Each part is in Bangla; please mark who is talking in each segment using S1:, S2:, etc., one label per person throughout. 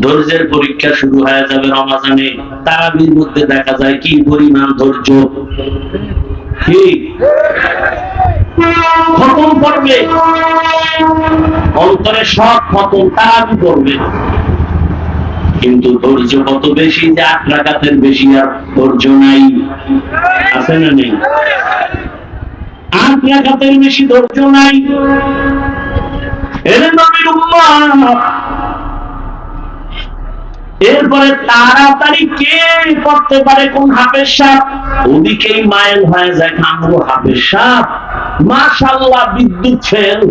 S1: ধৈর্যের পরীক্ষা শুরু হয়ে যাবে রমাজানে। তারাবির মধ্যে দেখা যায় কি পরিমাণ ধৈর্য। কি খতম পড়বে, অন্তরে সব খতম তারাবি পড়বে, কিন্তু ধৈর্য কত বেশি যে 8 রাকাতের বেশি আর ধৈর্য নাই। আছে না নেই? 8 রাকাতের বেশি ধৈর্য নাই। এর নবীর উম্মাহ। এরপরে তাড়াতাড়ি কে করতে পারে? কোন হাফেজ সাহেব? ওদিকেই মাইল হয়ে যায় কামরু হাফেজ সাহেব, মাশাআল্লাহ বিদ্যুৎ ফেল।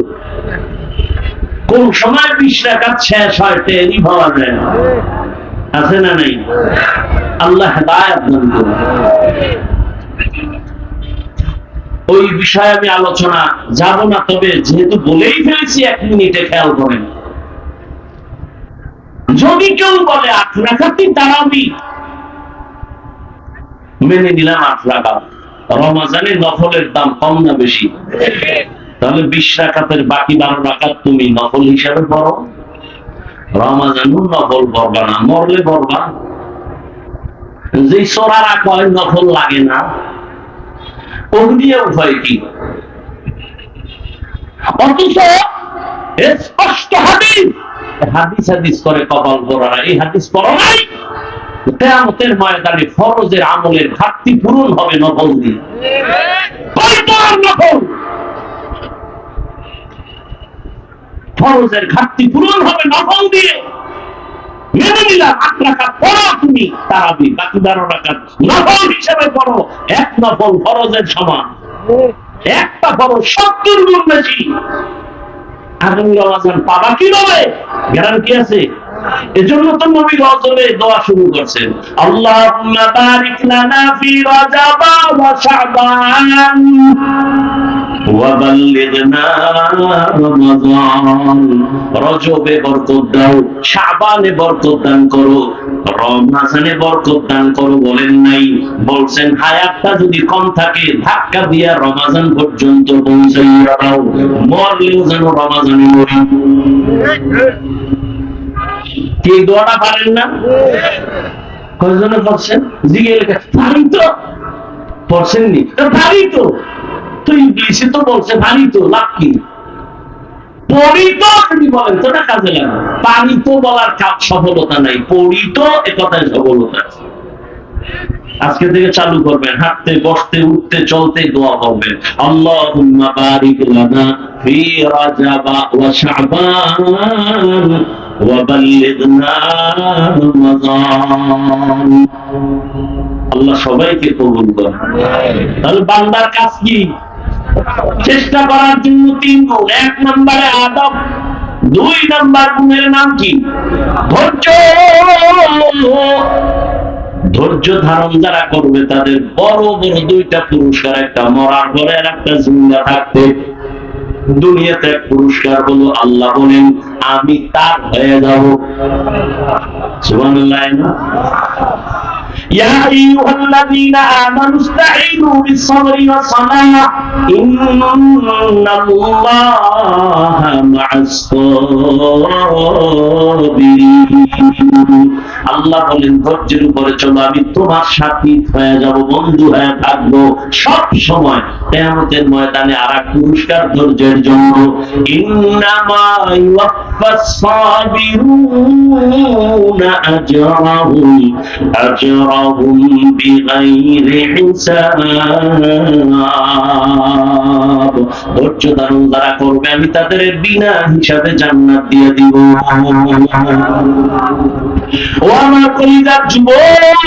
S1: কোন সময় 20 রাকাত শেষ হয় টেরই পাওয়া যায় না। আছে না নেই? আল্লাহ হেদায়েত দান করুন। ওই বিষয়ে আমি আলোচনা যাব না, তবে যেহেতু বলেই ফেলেছি 1 মিনিটে খেয়াল করেন। যদি কেউ বলে 8 রাকাতই তারাবি, মেনে নিলাম 8 রাকাত। রমজানে নফলের দাম কম না বেশি? তাহলে 20 রাকাতের বাকি 12 রাকাত তুমি নফল হিসাবে পড়ো। রমজানও নফল পড়বা না, মরলে পড়বা। যে সোরারা কয় নফল লাগে না, অগ্নিয়ে উপায় কি? অথচ স্পষ্ট হাদিস, হাদিস হাদিস করে কপাল পড়া, এই হাদিস পড়া নাই। কিয়ামতের ময়দানে ফরজের আমলের ঘাটতি পূরণ হবে নফল দিয়ে। কয়টার নফল? ফরজের ঘাটতি পূরণ হবে নফল দিয়ে। মেনে নিলাম 8 রাকাত পড়ো তুমি তারাবি, বাকি 12 রাকাত নফল হিসেবে পড়ো। 1 নফল ফরজের সমান, একটা ফরজ 70 গুণ বেশি। আগামী রমজান পাবা কিভাবে? গ্যারান্টি আছে? এজন্য তো নবী রজবে দোয়া শুরু করছেন, আল্লাহুম্মা বারিক লানা ফি রাজাব ওয়া শাবান ওয়া বাল্লিগনা রমাদান। রজবে বরকত দাও, শাবানে বরকত দান করো, রমজানে বরকত দান করো। বলেন নাই? বলছেন হায়াতটা যদি কম থাকে ধাক্কা দিয়া রমজান পর্যন্ত পৌঁছাইয়া দাও, মরলেও যেন রমজানে মরি। কি দোয়াটা পারেন না? কয়জনে পড়ছেন? জিজ্ঞেস পারি তো, পড়ছেননি তো? পারি তো, তো ইংলিশে তো বলছে পারি তো, লাভ কি? পড়ি তো যদি বলেন তো না কাজে লাগে। পারি তো বলার সফলতা নাই, পড়ি তো এ কথায় সফলতা আছে। আজকে থেকে চালু করবেন, হাঁটতে বসতে উঠতে চলতে দোয়া করবেন, আল্লাহুম্মা বারিক লানা ফি রাজাব ওয়া শাবান ওয়া বাল্লিগনা রমাদান। আল্লাহ সবাইকে কবুল করুন। তাহলে বান্দার কাজ কি? চেষ্টা করার জন্য 3 গুণ। 1 নম্বরে আদব, 2 নম্বর গুণের নাম কি? ধৈর্য। ধৈর্য ধারণ যারা করবে তাদের বড় বড় 2টা পুরস্কার, একটা মরার পরে আর একটা জিন্দা থাকতে। দুনিয়াতে এক পুরস্কার হলো আল্লাহ বলেন আমি তার হয়ে যাব। সুবহানাল্লাহ। يا أيها الذين آمنوا استعينوا بالصبر والصلاة إن الله مع الصابرين। আল্লাহ বলেন ধৈর্যের উপরে চলো, আমি তোমার সাথী হয়ে যাব, বন্ধু হয়ে থাকবো সব সময়। কিয়ামতের ময়দানে আরেক পুরস্কার ধৈর্যের জন্য, ইন্নামা ইউওয়াফাস সাবিরুনা আজরাহুম বিগাইরি হিসাব। ধৈর্য ধারণ যারা করবে আমি তাদের বিনা হিসাবে জান্নাত দিয়ে দিব। ও আমার কলিজার যুবক,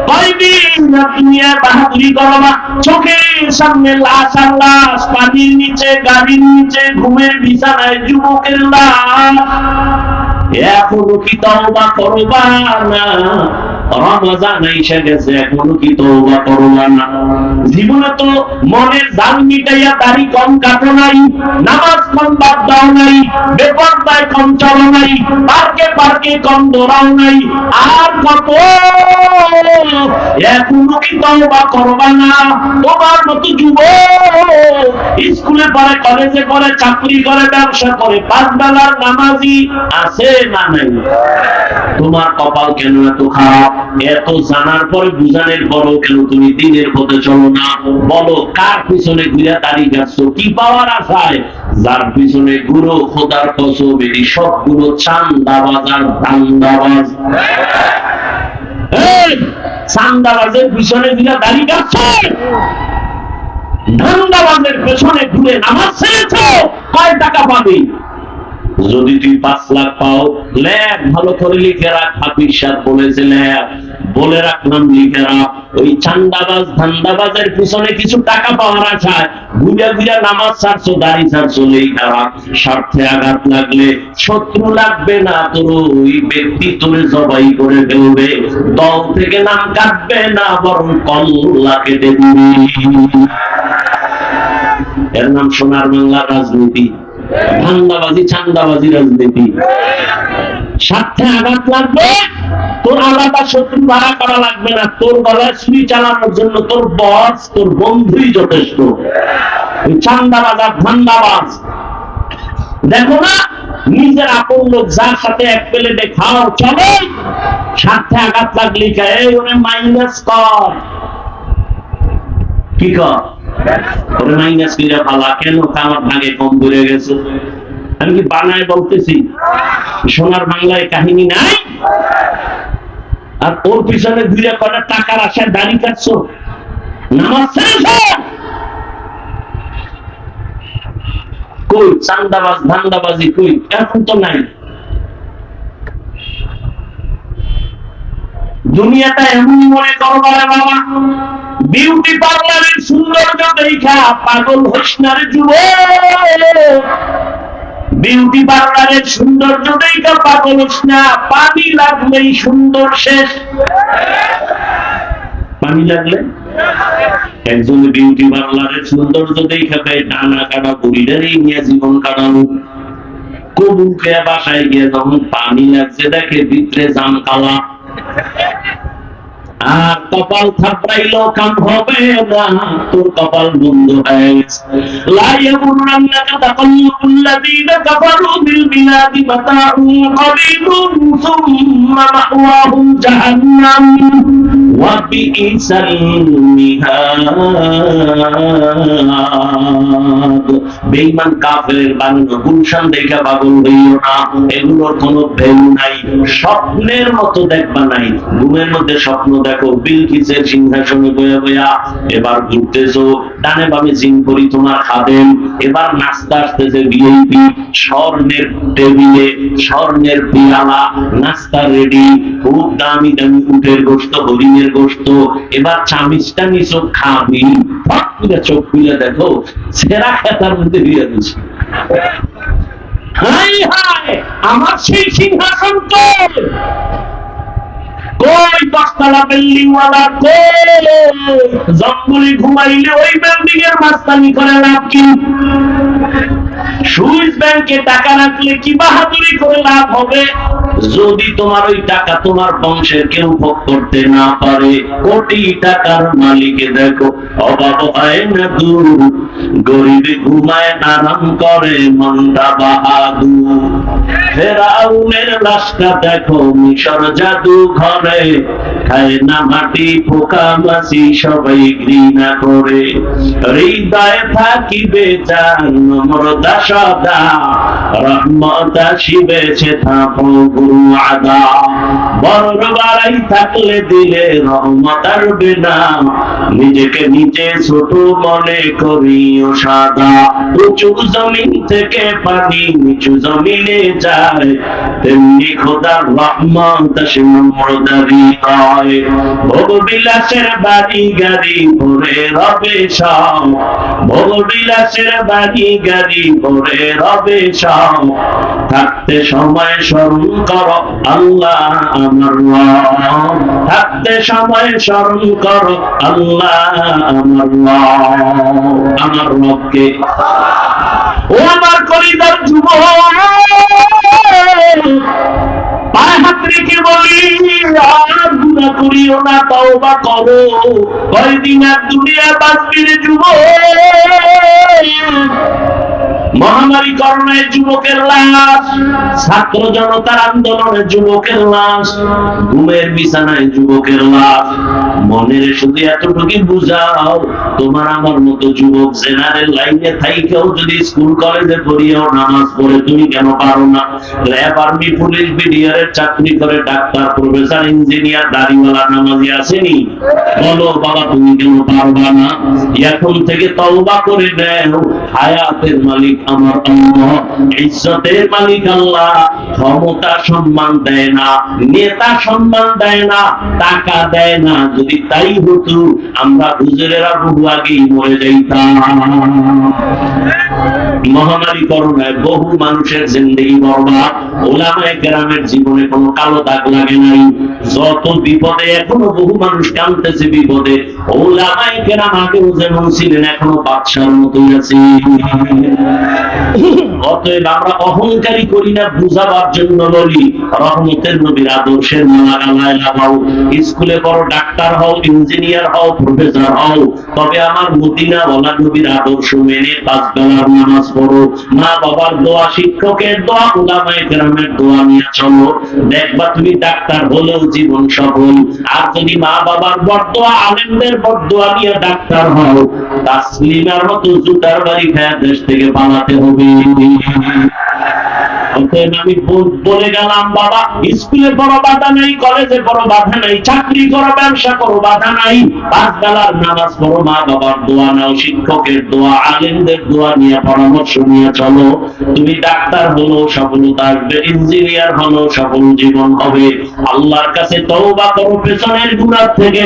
S1: কয়দিন দুনিয়ার বাহাদুরি করো না। চোখের সামনে লাশ আর লাশ, পানির নিচে, গাড়ির নিচে, ঘুমের বিছানায় যুবকের লাশ। এখনো কি তওবা করবা না? রমজান এসে গেছে, এখনো কি তওবা করবা না? জীবনে তো মনের জাল মিটাইয়া দাড়ি কম কাটো নাই, নামাজ কম বাদ দাও নাই, বেপরদায় কম চলো নাই, পার্কে পার্কে কম দৌড়াও নাই, আর কত এখনো কি তওবা করবা না? তোমার মতো যুবক স্কুলে পড়ে, কলেজে পড়ে, চাকরি করে, ব্যবসা করে, 5 বেলার নামাজি আছে না নাই? তোমার কপাল কেন এত খারাপ? এত জানার পরে বুঝানোর পরও কেন তুমি দিনের পথে চলো না? বলো, কার পিছনে ঘুরে দাঁড়িয়ে যাচ্ছ? কি পাওয়ার আশায়? যার পিছনে ঘুরো খোদার কসম এই সবগুলো চান্দাবাজ আর ধান্দাবাজ। চান্দাবাজের পিছনে ঘুরে দাঁড়িয়ে যাচ্ছ, ধান্দাবাজের পেছনে ঘুরে নামাজ ছেড়েছ, কয় টাকা পাবি? যদি তুই 5 লাখ পাও, লেখ, ভালো করে লিখে রাখ। হাফিজ সাহেব বলেছে লেখ, বলে রাখলাম লিখে রাখ। ওই চান্দাবাজ ধান্দাবাজের পিছনে কিছু টাকা পাওয়ার আশায় ঘুরে ঘুরে নামাজ ছাড়ছো, দাড়ি ছাড়ছো, লিখে রাখ। স্বার্থে আঘাত লাগলে শত্রু লাগবে না, তোর ওই ব্যক্তি তোরে জবাই করে ফেলবে। দল থেকে নাম কাটবে না, বরং কল্লা কেটে দিবি। এর নাম সোনার বাংলার রাজনীতি, ধান্দাবাজি চান্দাবাজি রাজনীতি। স্বার্থে আঘাত লাগবে, তোর আলাদা শত্রু ভাড়া করা লাগবে না। তোর গলায় ছুরি চালানোর জন্য তোর বস, তোর বন্ধুই যথেষ্ট। ওই চান্দাবাজ আর ধান্দাবাজ দেখো না, নিজের আপন লোক যার সাথে এক প্লেটে খাও চলো, স্বার্থে আঘাত লাগলি মাইনাস কর। কি কর? মাইনাস করে ফালা। কেন? আমার ভাগে কম ধরে গেছে। আমি কি বানায় বলতেছি? সোনার বাংলায় কাহিনী নাই। আর ওর পিছনে ঘুরে কটা টাকার আশায় দাড়ি কাটছো, নামাজ ছেড়েছো। কই চান্দাবাজ ধান্দাবাজি কই? এখন তো নাই। দুনিয়াটা এমন মনে করবা রে বাবা, বিউটি পার্লারের সৌন্দর্য দেখা পাগল হইস না রে যুবক। বিউটি পার্লারের সৌন্দর্য দেখা পাগল হইস না। পানি লাগলেই সুন্দর শেষ। পানি লাগলে একজন বিউটি পার্লারের সৌন্দর্য দেখা পায় টানা কাটা পরিবারে নিয়ে জীবন কাটানো। কবুল খেয়ে বাসায় গিয়ে যখন পানি লাগছে দেখে ভিতরে জাম কালা। আর কপাল থাপড়াইলো কাম হবে না, তোর কপাল বন্ধ হয়ে গেছে। লা ইয়াগুররান্নাকা তাকাল্লুবুল্লাযীনা কাফারু বিল বিলাদি মাতাউন কলিলুন সুম্মা মাওয়াহুম জাহান্নাম ওয়া বিইসাল মিহাদ। বেঈমান কাফের বানানো গুলশান দেখে পাগল হইও না, এগুলোর কোনো ভ্যালু নাই। স্বপ্নের মতো দেখবা নাই, ঘুমের মধ্যে স্বপ্ন দেখো বিলকিসের সিংহাসনে বয়া বয়া। এবার ঘুরতেছো, ডানে বামে জিনপুরি তোমার খাদেম। এবার নাস্তা আসতেছে ভিআইপি, স্বর্ণের টেবিলে, স্বর্ণের পিয়ালা, নাস্তা রেডি, খুব দামি দামি উটের গোশত, হরিণের গোশত। এবার চামিচটা নিছো, খাবি, ফট করে চোখ খুলে দেখো সেরা খেতার মধ্যে দিয়ে দিচ্ছে। হাই হাই, আমার সেই সিংহাসন কই? 10 তলা বিল্ডিং ওয়ালা কই? জঙ্গলে ঘুমাইলে ওই বিল্ডিং এর মাস্তানি করে লাভ কি? সুইস ব্যাংকে টাকা রাখলে কি বাহাদুরি করে লাভ হবে? যদি তোমার ওই টাকা তোমার বংশের কেউ ভোগ করতে না পারে। কোটি টাকার মালিকে দেখো অভাব হয় না দূর, গরিবে ঘুমায় আরাম করে মনটা বাহাদুর। ফেরাউনের লাশটা দেখো মিশর জাদু ঘরে, খায় না মাটি পোকা মাছি সবাই ঘৃণা করে। হৃদয়ে থাকিবে যার নম্রতা সদা, রহমত আসিবে সেথা গুরু আদা। বড় বাড়াই থাকলে দিলে রহমত আসবে না, নিজেকে নিজে ছোট মনে করিও সাদা। উঁচু জমিন থেকে পানি নিচু জমিনে যায়, তেমনি খোদার রহমত আসে নম্রতা হৃদয়। ভোগবিলাসের বাড়ি গাড়ি ভরে রবে সব, ভোগবিলাসের বাড়ি গাড়ি ভরে রবে সব। থাকতে সময় স্মরণ করো আল্লাহ আমার রব, থাকতে সময় স্মরণ করো আল্লাহ আমার রব। আমার রবকে ও আমার কলিজার যুবক, করিও না, তওবা করো। কয়দিন আর দুনিয়া বাঁচবি রে যুবক? মহামারী করোনায় যুবকের লাশ, ছাত্র জনতার আন্দোলনে যুবকের লাশ, ঘুমের বিছানায় যুবকের লাশ। মনের শুধু এতটুকু বুঝাও, তোমার আমার মতো যুবক জেনারেল লাইনে থাইকেও যদি স্কুল কলেজে পড়িয়েও নামাজ পড়ে, তুমি কেন পারো না? র্যাব, আর্মি, পুলিশ, বিডিআর চাকরি করে ডাক্তার, প্রফেসর, ইঞ্জিনিয়ার, দাড়িওয়ালা নামাজি আসেনি? বলো বাবা, তুমি কেন পারবা না? এখন থেকে তওবা করে নাও। হায়াতের মালিক আমার আল্লাহ, ইজ্জতের মালিক আল্লাহ। ক্ষমতা সম্মান দেয় না, নেতা সম্মান দেয় না, টাকা দেয় না। যদি তাই হতো, আমরা হুজুরেরা বহু আগেই মরে যাইতাম। মহামারী করোনায় বহু মানুষের জিন্দেগি বরবাদ। ওলামায়ে কেরামের জীবনে কোনো কালো দাগ লাগে নাই। যত বিপদে এখনো বহু মানুষ কাঁদতেছে বিপদে, ওলামায়ে কেরাম আগেও যেমন ছিলেন এখনো বাদশার মতোই আছে। অতএব আমরা অহংকারী করি না, বুঝাবার জন্য বলি। রহমতের নবীর আদর্শের মালা গালায় লাগাও। স্কুলে পড়ো, ডাক্তার হও, ইঞ্জিনিয়ার হও, প্রফেসর হও, তবে আমার মদিনাওয়ালা নবীর আদর্শ মেনে 5 বেলার নামাজ পড়ো। মা বাবার দোয়া, শিক্ষকের দোয়া, উলামায়ে কেরামের দোয়া নিয়ে চলো। দেখবা তুমি ডাক্তার হলেও জীবন সফল। আর যদি মা বাবার বরদোয়া, আলেমদের বরদোয়া নিয়ে ডাক্তার হও, তাসলিমার মতো জুতার বাড়ি খায় দেশ থেকে পালাতে হবে। আমি বলে গেলাম, বাবা স্কুলে বড় বাধা নাই, কলেজে বড় বাধা নাই, চাকরি করো, ব্যবসা করো, বাধা নাই। 5 বেলার নামাজ পড়ো, মা বাবার দোয়া নাও, শিক্ষকের দোয়া, আলেমদের দোয়া নিয়ে পরামর্শ নিয়ে চলো। তুমি ডাক্তার হলো, সফলতা আসবে, ইঞ্জিনিয়ার হলো, সফল জীবন হবে। আল্লাহর কাছে তওবা করো পেছনের গুনাহ থেকে।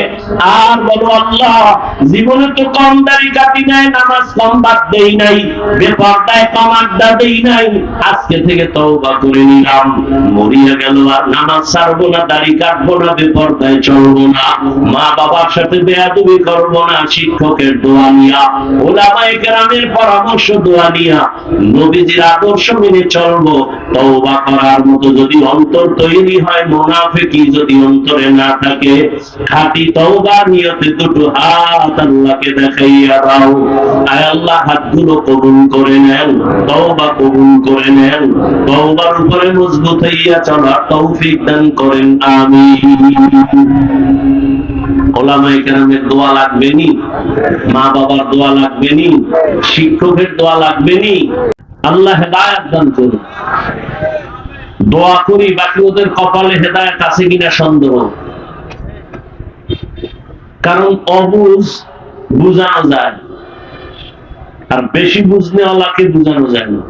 S1: আর বলো, আল্লাহ জীবনে তো কম দাড়ি কাটি নাই, নামাজ কম বাদ দেই নাই, বেপরদায় কম আড্ডা দেই নাই। আজকে থেকে তওবা করে নিলাম, মরিয়া গেল আর নামাজ ছাড়বো না, দাড়ি কাটবো না, বেপরদায় চলবো না, মা বাবার সাথে বেয়াদবি করবো না। শিক্ষকের দোয়া নিয়া, ওলামায়ে কেরামের পরামর্শ দোয়া নিয়া, নবীজির আদর্শ মেনে চলবো। তওবা করার মতো যদি অন্তর তৈরি হয়, মুনাফিকি যদি অন্তরে না থাকে, খাঁটি তওবা নিয়তে দুটো হাত আল্লাহকে দেখাইয়া দাও। আয় আল্লাহ, হাতগুলো কবুল করে নেন, তওবা কবুল করে নেন, তওবার উপরে মজবুত হইয়া চলার তৌফিক দান করেন, আমিন। ওলামায়ে কেরামের দোয়া লাগবে নি? মা বাবার দোয়া লাগবে নি? শিক্ষকের দোয়া লাগবে নি? আল্লাহ হেদায়েত দান করুন। দোয়া করি, বাকি ওদের কপালে হেদায়েত আছে কিনা সন্দেহ। কারণ অবুঝ বুঝানো যায়, আর বেশি বুঝনে ওলাকে বুঝানো যায় না।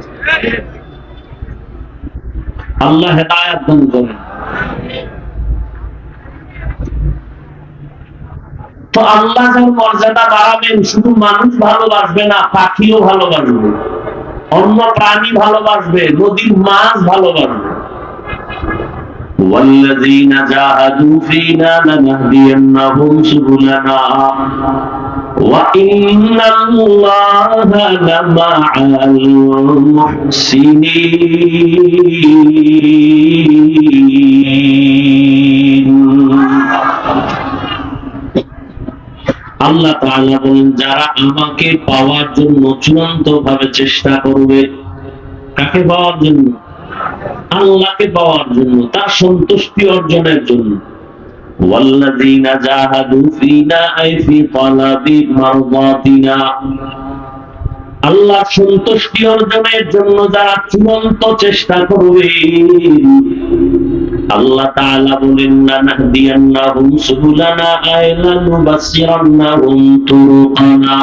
S1: আল্লাহ হেদায়েত দান করেন। তো আল্লাহ যার মর্যাদা বাড়াবেন, শুধু মানুষ ভালোবাসবে না, পাখিও ভালোবাসবে, অন্য প্রাণী ভালোবাসবে, নদীর মাছ ভালোবাসবে। والذين جاهدوا فينا لنهدينهم سبلنا وإن الله لمع المحسنين। আল্লাহ তাআলা বলেন, যারা আমাকে পাওয়ার জন্য চূড়ান্ত ভাবে চেষ্টা করবে। কাকে পাওয়ার জন্য? আল্লাহকে পাওয়ার জন্য, তার সন্তুষ্টি অর্জনের জন্য। ওয়াল্লাযীনা জাহাদু ফীনা আই ফি তালাবি মারদাতিনা, আল্লাহর সন্তুষ্টি অর্জনের জন্য যারা চূড়ান্ত চেষ্টা করবে, আল্লাহ তাআলা বলেন, লানাহদিয়ান্নাহুম সুবুলানা আইলা নুবাসসিরান্নাহুম তুরুকানা।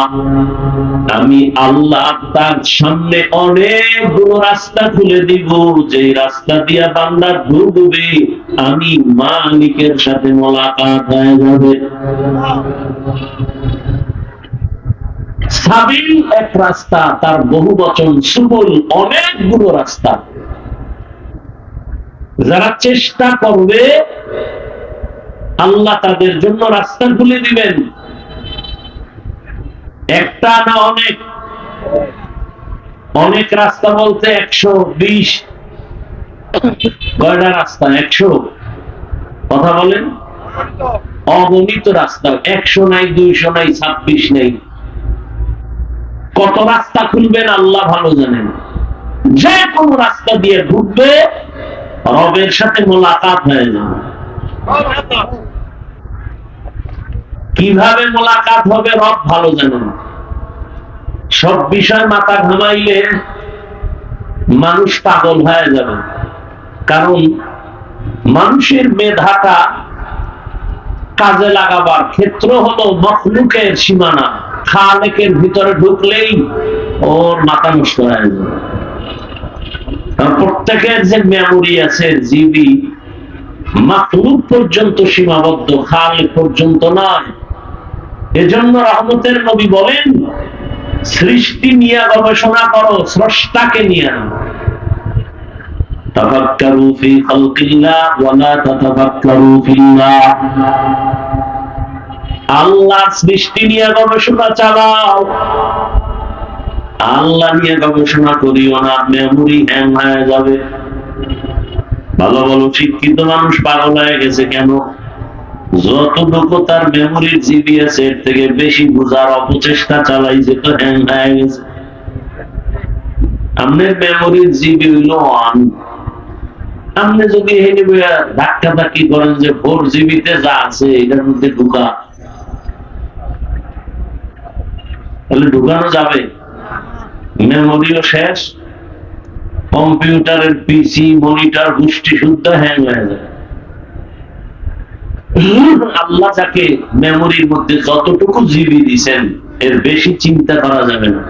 S1: আমি আল্লাহ তার সামনে অনেকগুলো রাস্তা খুলে দিব, যে রাস্তা দিয়ে বান্দা ঢুকবে, আমি মালিকের সাথে মোলাকাত হয়ে যাবে। সাবিল এক রাস্তা, তার বহু বচন সুবুল, অনেকগুলো রাস্তা। যারা চেষ্টা করবে, আল্লাহ তাদের জন্য রাস্তা খুলে দিবেন। একটা না অনেক, অনেক রাস্তা বলতে 120। কয়টা রাস্তা? 100। কথা বলেন, অগণিত রাস্তা, 100 নাই, 200 নাই, 26 নাই, কত রাস্তা খুলবেন আল্লাহ ভালো জানেন। যে কোনো রাস্তা দিয়ে ঢুকবে, রবের সাথে মোলাকাত হয়ে যাবে। কিভাবে মোলাকাত হবে রব ভালো জানেন। সব বিষয় মাথা ঘামাইলে মানুষ পাগল হয়ে যাবে। কারণ মানুষের মেধাটা কাজে লাগাবার ক্ষেত্র হলো মখলুকের সীমানা। খালেকের ভিতরে ঢুকলেই ওর মাথা নষ্ট হয়ে যাবে। প্রত্যেকের যে মেমোরি আছে, জিবি, মখলুক পর্যন্ত সীমাবদ্ধ, খালেক পর্যন্ত নয়। এজন্য রহমতের নবী বলেন, সৃষ্টি নিয়ে গবেষণা করো, স্রষ্টাকে নিয়ে। তাফাক্কারু ফি খালকিল্লাহ ওয়া লা তাতাফাক্কারু ফিল্লাহ। আল্লাহর সৃষ্টি নিয়ে গবেষণা চালাও, আল্লাহ নিয়ে গবেষণা করিও না, মেমোরি হ্যাং হয়ে যাবে। ভালো ভালো শিক্ষিত মানুষ পাগল হয়ে গেছে কেন? যতটুকু তার মেমোরির জিবি আছে এর থেকে বেশি বোঝার অপচেষ্টা চালাইছে, তো হ্যাং হয়ে গেছে। আপনার মেমোরির জিবি হইল 1, আপনি যদি ধাক্কা ধাক্কি করেন যে 4 জিবিতে যা আছে এটার মধ্যে ঢুকা, তাহলে ঢুকানো যাবে? মেমোরিও শেষ, কম্পিউটারের পিসি, মনিটর, গোষ্ঠী শুদ্ধ হ্যাং হয়ে যায়। আল্লাহ যাকে মেমোরির মধ্যে যতটুকু জিবি দিচ্ছেন এর বেশি চিন্তা করা যাবে না।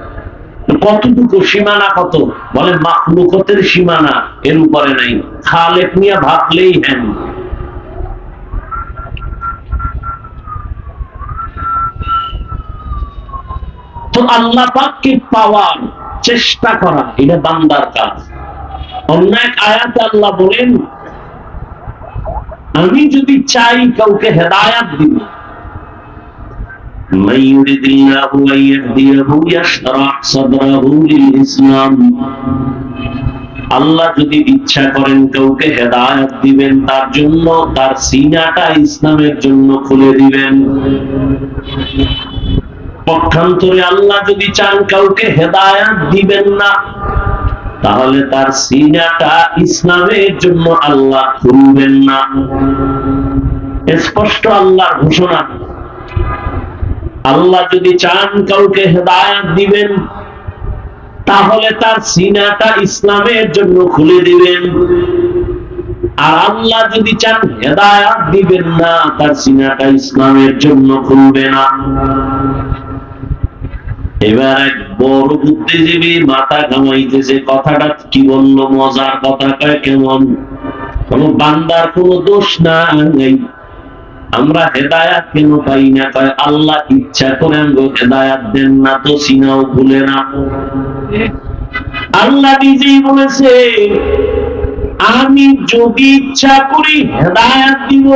S1: কতটুকু সীমানা কত? বলে মাখলুকতের সীমানা এর উপরে নাই। খালেক নিয়ে ভাবলেই হ্যাং। তো আল্লাহ পাককে পাওয়ার চেষ্টা করা এটা বান্দার কাজ। অন্য এক আয়াতে আল্লাহ বলেন, আমি যদি চাই কাউকে হেদায়াত দিব, মান ইউরিদিল্লাহু আন ইয়াহদিয়াহু ইয়াশরাহ সাদরাহু লিল ইসলাম। আল্লাহ যদি ইচ্ছা করেন কাউকে হেদায়াত দিবেন, তার জন্য তার সিনাটা ইসলামের জন্য খুলে দিবেন। পক্ষান্তরে আল্লাহ যদি চান কাউকে হেদায়াত দিবেন না, তাহলে তার সিনাটা ইসলামের জন্য আল্লাহ খুলবেন না। স্পষ্ট আল্লাহর ঘোষণা। আল্লাহ যদি চান কাউকে হেদায়াত দিবেন, তাহলে তার সিনাটা ইসলামের জন্য খুলে দিবেন। আর আল্লাহ যদি চান হেদায়াত দিবেন না, তার সিনাটা ইসলামের জন্য খুলবে না। এবার এক বড় বুদ্ধিজীবী মাথা ঘামাইতেছে, কথাটা কি বললো, মজার কথা। কয় কেমন? কোন বান্দার কোন দোষ নাই, আমরা হেদায়াত কেন পাই না? কয় আল্লাহ ইচ্ছা করেন গো হেদায়াত দেন না, তো সিনাও খুলে না। আল্লাহ নিজেই বলেছে, আমি যদি ইচ্ছা করি হেদায়াত দিব,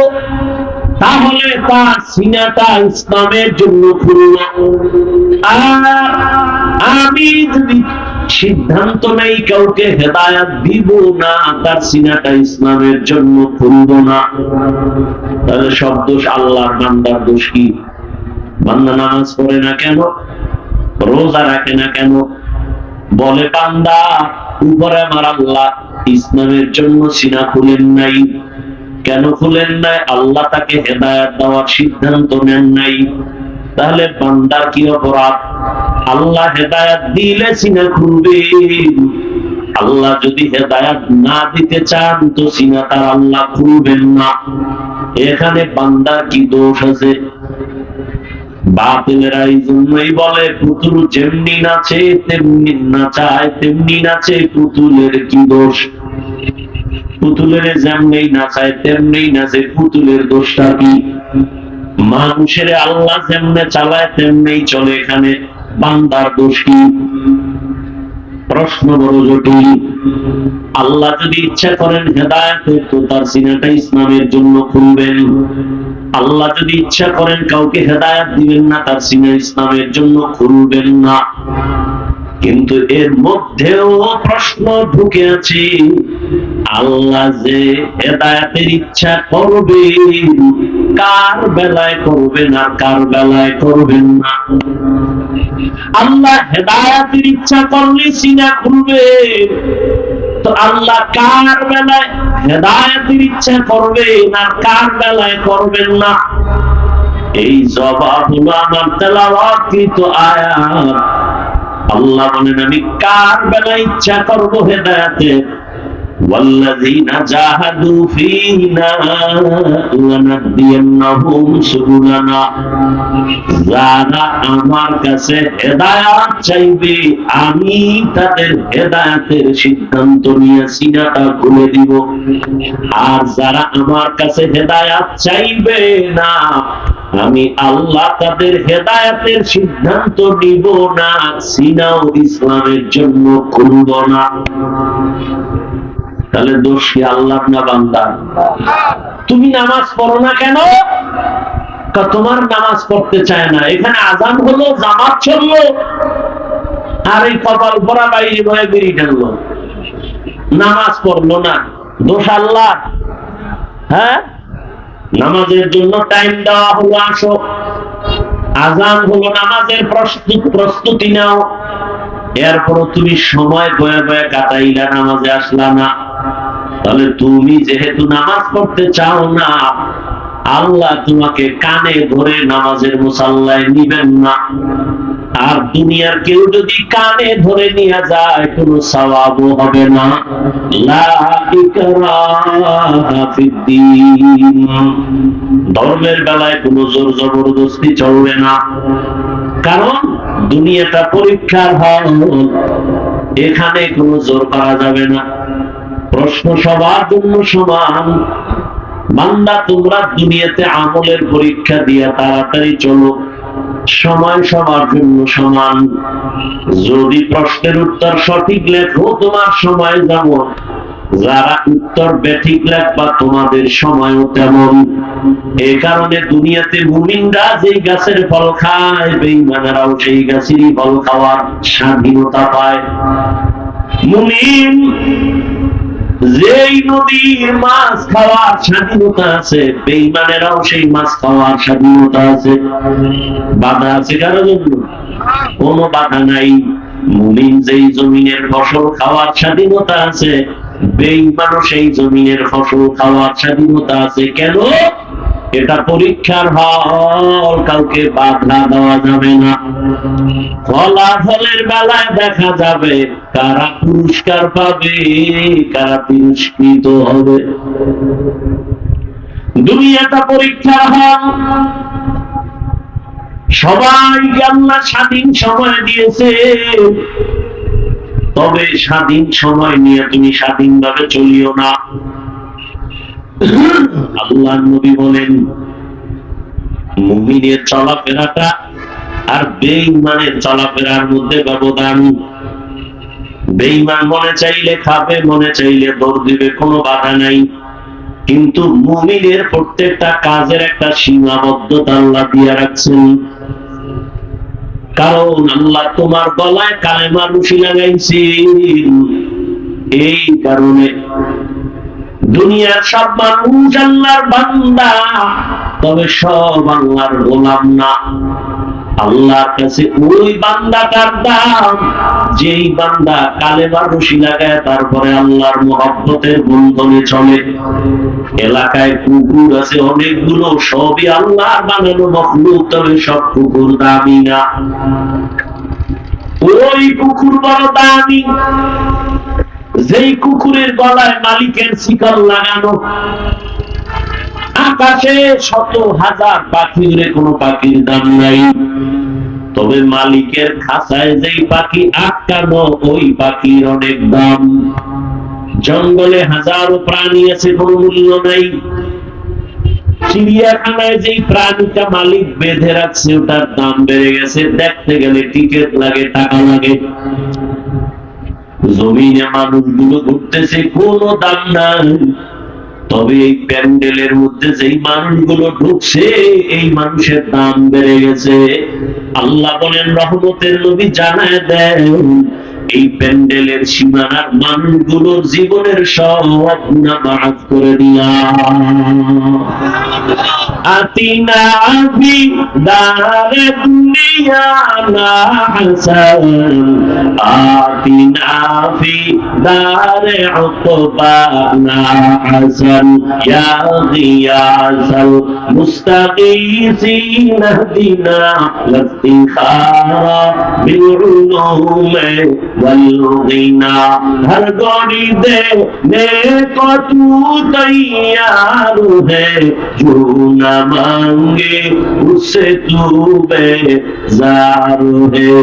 S1: তাহলে তার সিনাটা ইসলামের জন্য খুলল। আর আমি যদি সিদ্ধান্ত নেই কাউকে হেদায়াত দিব না, তার সিনাটা ইসলামের জন্য খুলব না, তাহলে সব দোষ আল্লাহর। বান্দার দোষ কি? বান্দা নামাজ পড়ে না কেন? রোজা রাখে না কেন? বলে বান্দা উপরে আমার আল্লাহ ইসলামের জন্য সিনা খুলেন নাই। কেন খুলেন নাই? আল্লাহ তাকে হেদায়াত দেওয়ার সিদ্ধান্ত নেন নাই। তাহলে বান্দার কি অপরাধ? আল্লাহ হেদায়াত দিলে সিনা খুলবে। আল্লাহ যদি হেদায়াত না দিতে চান, তো সিনা তার আল্লাহ খুলবেন না। এখানে বান্দার কি দোষ আছে? বাতিলেরা এই জন্যই বলে পুতুল যেমনি নাচে তেমনি নাচায়, তেমনি নাচে, পুতুলের কি দোষ? পুতুলের যেমনি নাচায় তেমনি নাচে, পুতুলের দোষটা কি? মানুষের আল্লাহ যেমনে চালায় তেমনি চলে, এখানে বান্দার দোষ কি? প্রশ্ন বড় জটিল। আল্লাহ যদি ইচ্ছা করেন হেদায়েতের, তো তার সিনাটা ইসলামের জন্য খুলবেন। আল্লাহ যদি ইচ্ছা করেন কাউকে হেদায়েত দিবেন না, তার সিনা ইসলামের জন্য খুলবেন না। কিন্তু এর মধ্যেও প্রশ্ন ঢুকে আছে, আল্লাহ যে হেদায়েতের ইচ্ছা করবে, কার বেলায় করবেন আর কার বেলায় করবেন না। আল্লাহ হেদায়েতের ইচ্ছা করলে সিনা খুলবে, তো আল্লাহ কার বেলায় হেদায়েতের ইচ্ছা করবেন আর কার বেলায় করবেন না, এই জবাব হলো আমার তেলাওয়াতকৃত আয়াত। আল্লাহ বলেন আমি কার বেলায় ইচ্ছা করব হেদায়েতে, ওয়াল্লাযীনা জাহাদু ফীনা লানাহদিয়ান্নাহুম সুবুলানা, যারা আমার কাছে হেদায়েত চাইবে আমি তাদের হেদায়েতের সিদ্ধান্ত নিয়ে সিনাটা খুলে দিব, আর যারা আমার কাছে হেদায়েত চাইবে না আমি আল্লাহ তাদের হেদায়েতের সিদ্ধান্ত নিব না, সিনাও ইসলামের জন্য খুলব না। তাহলে দোষ কি আল্লাহ না বান্দা? তুমি নামাজ পড়ো না কেন? তোমার নামাজ পড়তে চায় না। এখানে আজান হলো, জামাত চললো, আর এই কপাল পরা বাইরে বয়ে বেরিয়ে টানলো, নামাজ পড়লো না। দোষ আল্লাহ? হ্যাঁ, নামাজের জন্য টাইম দেওয়া হলো, আসো। আজান হলো, নামাজের প্রস্তুতি নাও, এরপর তুমি সময় বয়ে বয়ে কাটাইলা, নামাজে আসলা না। তাহলে তুমি যেহেতু নামাজ পড়তে চাও না, আল্লাহ তোমাকে কানে ধরে নামাজের মুসাল্লায় নিবেন না। আর দুনিয়ার কেউ যদি কানে ধরে নিয়ে যায় কোনো সওয়াবও হবে না। লা ইকরাহা ফিদ্দীন, ধর্মের বেলায় কোনো জোর জবরদস্তি চলবে না, কারণ দুনিয়াটা পরীক্ষার হল, এখানে কোনো জোর করা যাবে না। প্রশ্ন সবার জন্য সমান। বান্দা তোমরা দুনিয়াতে আমলের পরীক্ষা দিয়া তাড়াতাড়ি চলো, সময় সবার জন্য সমান। যদি প্রশ্নের উত্তর সঠিক লেখো তোমার সময় যেমন, যারা উত্তর বেঠিক লেখবা তোমাদের সময়ও তেমন। এই কারণে দুনিয়াতে মুমিনরা যেই গাছের ফল খায়, বেঈমানেরাও সেই গাছেরই ফল খাওয়ার স্বাধীনতা পায়। মুমিন যেই নদীর মাছ খাওয়ার স্বাধীনতা আছে, বেঈমানেরাও সেই মাছ খাওয়ার স্বাধীনতা আছে। বাধা আছে কারো জন্য? কোনো বাধা নাই। মুমিন যেই জমিনের ফসল খাওয়ার স্বাধীনতা আছে, বেঈমানও সেই জমিনের ফসল খাওয়ার স্বাধীনতা আছে। কেন? এটা পরীক্ষার হল, কাউকে বাধা দেওয়া যাবে না। ফলাফলের বেলায় দেখা যাবে কারা পুরস্কার পাবে, কারা পুরস্কৃত হবে। দুনিয়াটা পরীক্ষার হল। সবাইকে আল্লাহ স্বাধীন সময় দিয়েছে, তবে স্বাধীন সময় নিয়ে তুমি স্বাধীনভাবে চলিও না। আল্লাহ নবী বলেন মুমিনের চলাফেরাটা আর বেঈমানের চলাফেরার মধ্যে ব্যবধান। বেঈমান মনে চাইলে খাবে, মনে চাইলে দৌড় দিবে, কোনো বাধা নাই। কিন্তু মুমিনের প্রত্যেকটা কাজের একটা সীমাবদ্ধতা আল্লাহ দিয়ে রাখছেন। কারণ আল্লাহ তোমার গলায় কালেমার রশি লাগাইছেন। এই কারণে দুনিয়ার সব মানুষ আল্লাহর বান্দা, তবে সব আল্লাহর গোলাম না। আল্লাহর কাছে ওই বান্দাটার দাম যেই বান্দা কালেমার রশি লাগায় তারপরে আল্লাহর মহব্বতের বন্ধনে চলে। এলাকায় কুকুর আছে অনেকগুলো, সবই আল্লাহর বানানো মখলুক, তবে সব কুকুর দামি না। ওই কুকুর বড় দামি যেই কুকুরের গলায় মালিকের শিকল লাগানো। আকাশে শত হাজার পাখি উড়ে, কোনো পাখির দাম নাই, তবে মালিকের খাঁচায় যেই পাখি আটকানো ওই পাখির অনেক দাম। জঙ্গলে হাজারো প্রাণী আছে, কোনো মূল্য নাই। চিড়িয়াখানায় যেই প্রাণীটা মালিক বেঁধে রাখছে ওটার দাম বেড়ে গেছে, দেখতে গেলে টিকিট লাগে, টাকা লাগে। জমিনে মানুষগুলো ঘুরতেছে, কোনো দাম নাই, তবে এই প্যান্ডেলের মধ্যে যেই মানুষগুলো ঢুকছে এই মানুষের দাম বেড়ে গেছে। আল্লাহ বলেন রহমতের নবী জানায় দেন এই প্যান্ডেলের সীমানার মানুষগুলোর জীবনের সব গুনাহ মাফ করে দিয়া আতিনা ফি দারে দুনিয়ানা হাসান আতিনা ফি দারে উকবানা হাসান ইয়া গিয়াসাল মুস্তাগীসিন দিনা লতিখারা বিল উলুমে ওয়াল গিনা हर गौरी दे नेको तू तैयार है जो न मांगे उससे तू बेजार है।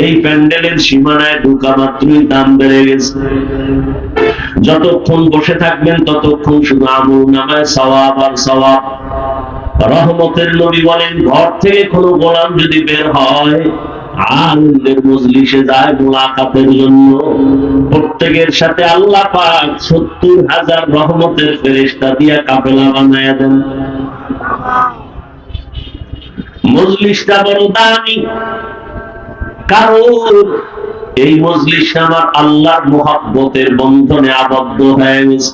S1: এই প্যান্ডেলের সীমানায় ঢোকা মাত্রই দাম বেড়ে গেছে। যতক্ষণ বসে থাকবেন ততক্ষণ শুধু আমল নামায় সওয়াব আর সওয়াব। রহমতের নবী বলেন, ঘর থেকে কোনো গোলাম যদি বের হয় আলেমদের মজলিসে যায় মুলাকাতের জন্য, প্রত্যেকের সাথে আল্লাহ পাক 70,000 রহমতের ফেরেশতা দিয়া কাফেলা বানায়া দেন। মজলিসটা বড় দামি, কারণ এই মজলিস আমার আল্লাহর মুহাব্বতের বন্ধনে আবদ্ধ হয়ে গেছে।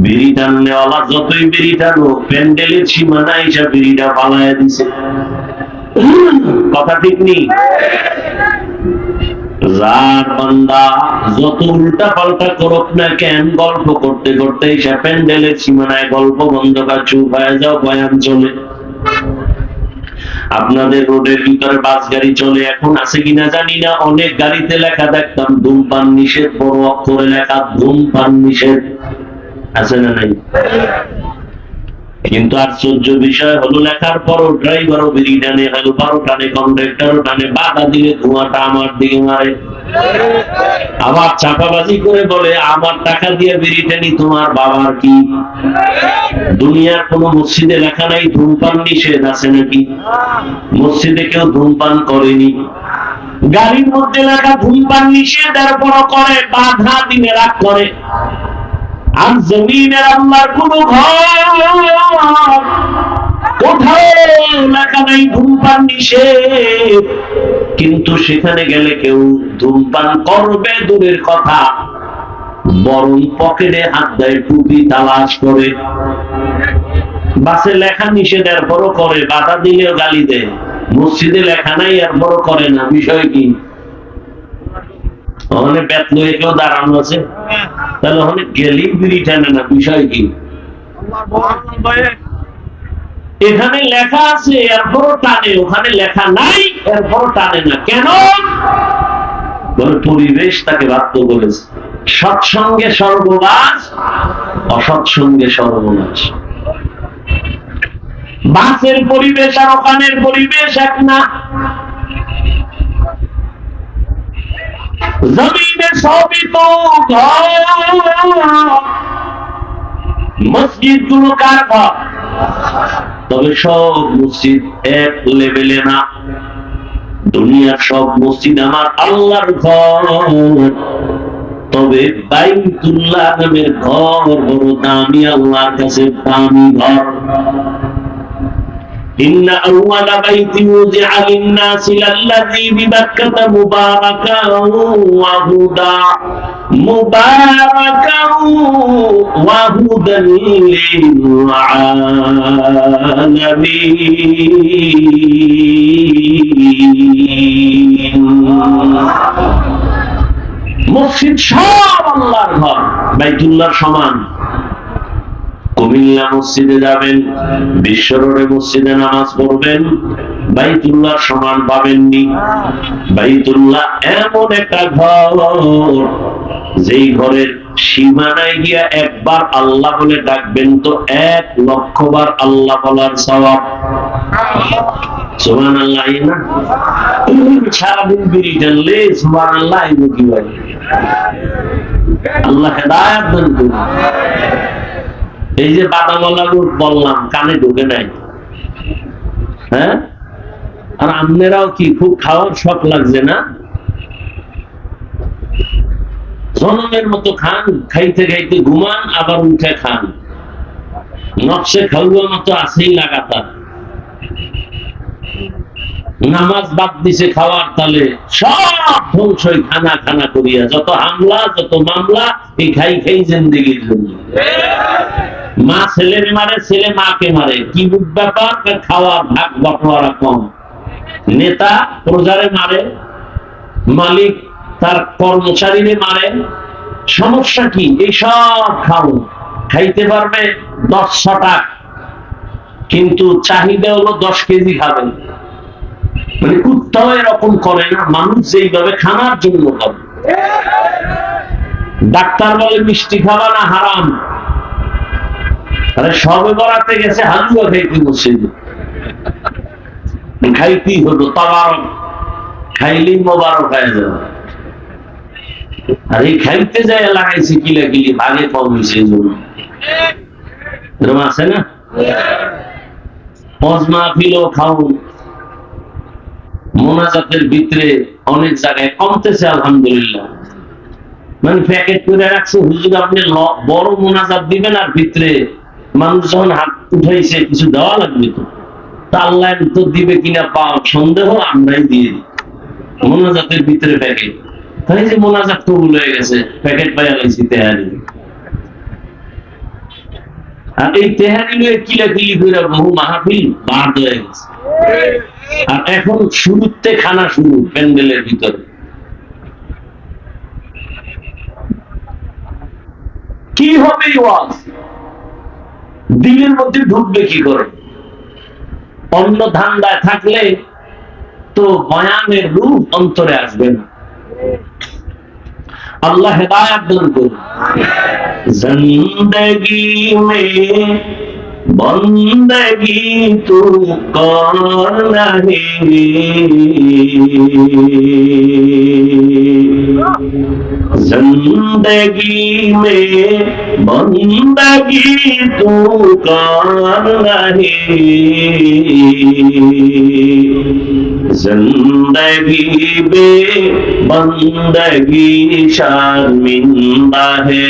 S1: বিড়ি টাননেওয়ালা যতই বিড়ি টানো, প্যান্ডেলের সীমানা এসে বিড়িটা পালাইয়া দিছে। কথা ঠিক নেই? যার বান্দা যত উল্টা পাল্টা করুক না কেন, গল্প করতে করতে এসে প্যান্ডেলের সীমানায় গল্প বন্ধ করে চুপ হয়ে যাও, বয়ান চলে। আপনাদের রোডের ভিতরে বাস গাড়ি চলে, এখন আছে কিনা জানি না, অনেক গাড়িতে লেখা দেখতাম ধূমপান নিষেধ, বড় অক্ষরে লেখা ধূমপান নিষেধ, আছে না নাই? কিন্তু আশ্চর্য বিষয় হলো, লেখার পরও ড্রাইভারও বিড়ি টানে, হেল্পারও টানে, কন্ডাক্টরও টানে, বাধা দিলে ধোঁয়াটা আমার দিকে মারে। আবার চাপাবাজি করে বলে, আমার টাকা দিয়ে বিড়ি টানি, তোমার বাবার কি? দুনিয়ার কোন মসজিদে লেখা নাই ধূমপান নিষেধ, আছে নাকি? মসজিদে কেউ ধূমপান করেনি। গাড়ির মধ্যে লেখা ধূমপান নিষেধ, এরপরও করে, বাধা দিনে রাগ করে। আর জমিনের আল্লাহর কোন ঘর কোথাও লেখা নাই ধূমপান নিষেধ, কিন্তু সেখানে গেলে কেউ ধূমপান করবে দূরের কথা, বরং পকেটে হাত দেয়, টুপি তালাশ করে। বাসে লেখা নিষেধ, এরপরও করে, বাধা দিলেও গালি দেয়। মসজিদে লেখা নাই, এরপরও করে না, বিষয় কি? ওখানে বেত লয়ে কেউ দাঁড়ানো আছে, তাহলে ওখানে গেলেই বিড়ি টানে না, বিষয় কি? এখানে লেখা আছে এরপরও টানে, ওখানে লেখা নাই এরপরও টানে না, কেন? পরিবেশ তাকে বাধ্য করেছে। সৎসঙ্গে সর্বনাশ, অসৎসঙ্গে সর্বনাশ। বাসের পরিবেশ আর ওখানের পরিবেশ এক না। জমিনে সবই তো ঘর, মসজিদ গুলো কার ঘর? তবে সব মসজিদ এক লেভেলে না। দুনিয়ার সব মসজিদ আমার আল্লাহর ঘর, তবে বাইতুল্লাহ নামের ঘর বড় দামি, আল্লাহর কাছে দামি ঘর। إن أول بيت وضع للناس للذي ببكة مباركا وهدى للعالمين। মসজিদ সব আল্লাহর ঘর, বাইতুল্লাহর সমান। কুমিল্লা মসজিদে যাবেন, বিশ্ব রোডে মসজিদে নামাজ পড়বেন, বাইতুল্লাহর সমান পাবেননি। বাইতুল্লাহ এমন একটা ঘর, যেই ঘরের সীমানায় গিয়া একবার আল্লাহ বলে ডাকবেন তো 1,00,000 বার আল্লাহ বলার সওয়াব। সুবহানাল্লাহ। না সারাদিন বিড়ি টানলে সুবহানাল্লাহ কি হয়? আল্লাহ হেদায়েত দান করুন। এই যে বাদামওয়ালা রুট বললাম, কানে ঢুকে নাই, হ্যাঁ? আর আপনারাও কি খুব খাওয়ার শখ লাগছে না? জনমের মতো খান, খাইতে খাইতে ঘুমান, আবার উঠে খান, নকশে খাওয়া মতো আছেই লাগাতার। নামাজ বাদ দিছে খাওয়ার তালে, সব ধ্বংসই খানা খানা করিয়া, যত হামলা যত মামলা এই খাই খাই জিন্দেগির জন্য। মা ছেলের মারে, ছেলে মাকে মারে, কি ব্যাপার? খাওয়ার ভাগ বটোয়ারা কম। নেতা প্রজারে মারে, মালিক তার কর্মচারীরে মারে, সমস্যা কি? এই সব খাও, খাইতে পারবে 10 টাকা, কিন্তু চাহিদা হলো 10 কেজি খাবেন। মানে কুত্তাও এরকম করে না, মানুষ যেইভাবে খানার জন্য করে। ডাক্তার বলে মিষ্টি খাবা না, হারাম। আরে সবে বরাতে গেছে, হালুয়া খাইতে বসে, খাইতেই হলো, তাবারক, খাইলেই মোবারক হয়ে যাবে। আর এই খাইতে যায় লাগাইছে কিলাকিলি, ভাগে কম হয়েছে এই জন্য। এরকম আছে না? মজমা ফিলো খাউন, মোনাজাতের ভিতরে অনেক জায়গায় কমতেছে আলহামদুলিল্লাহ। মানে প্যাকেট করে রাখছে, হুজুর আপনি বড় মোনাজাত দিবেন, আর ভিতরে মানুষ যখন হাত উঠাইছে কিছু দেওয়া লাগবে তো, তা আল্লাহ তো দিবে কিনা পাও সন্দেহ, আমরাই দিয়ে দিই মোনাজাতের ভিতরে প্যাকেট। তাই যে মোনাজাত কবুল হয়ে গেছে, প্যাকেট পাইয়া গেছি তেহারি। আর এই তেহারি নিয়ে কিলাকিলি করে বহু মাহফিল বাদ হয়ে গেছে। আর এখন শুরুতে খানা শুরু প্যান্ডেলের ভিতরে। কি হবে ওয়াজ? দিলের মধ্যে ঢুকবে কি করে? অন্য ধান্দায় থাকলে তো বয়ানের রূপ অন্তরে আসবে না। আল্লাহ হেদায়েত দান করুন। জিন্দেগি মে বন্দগি তু কর নাহি, जिंदगी में बंदगी तू कर नहीं, जिंदगी बे बंदगी शर्मिंदा है,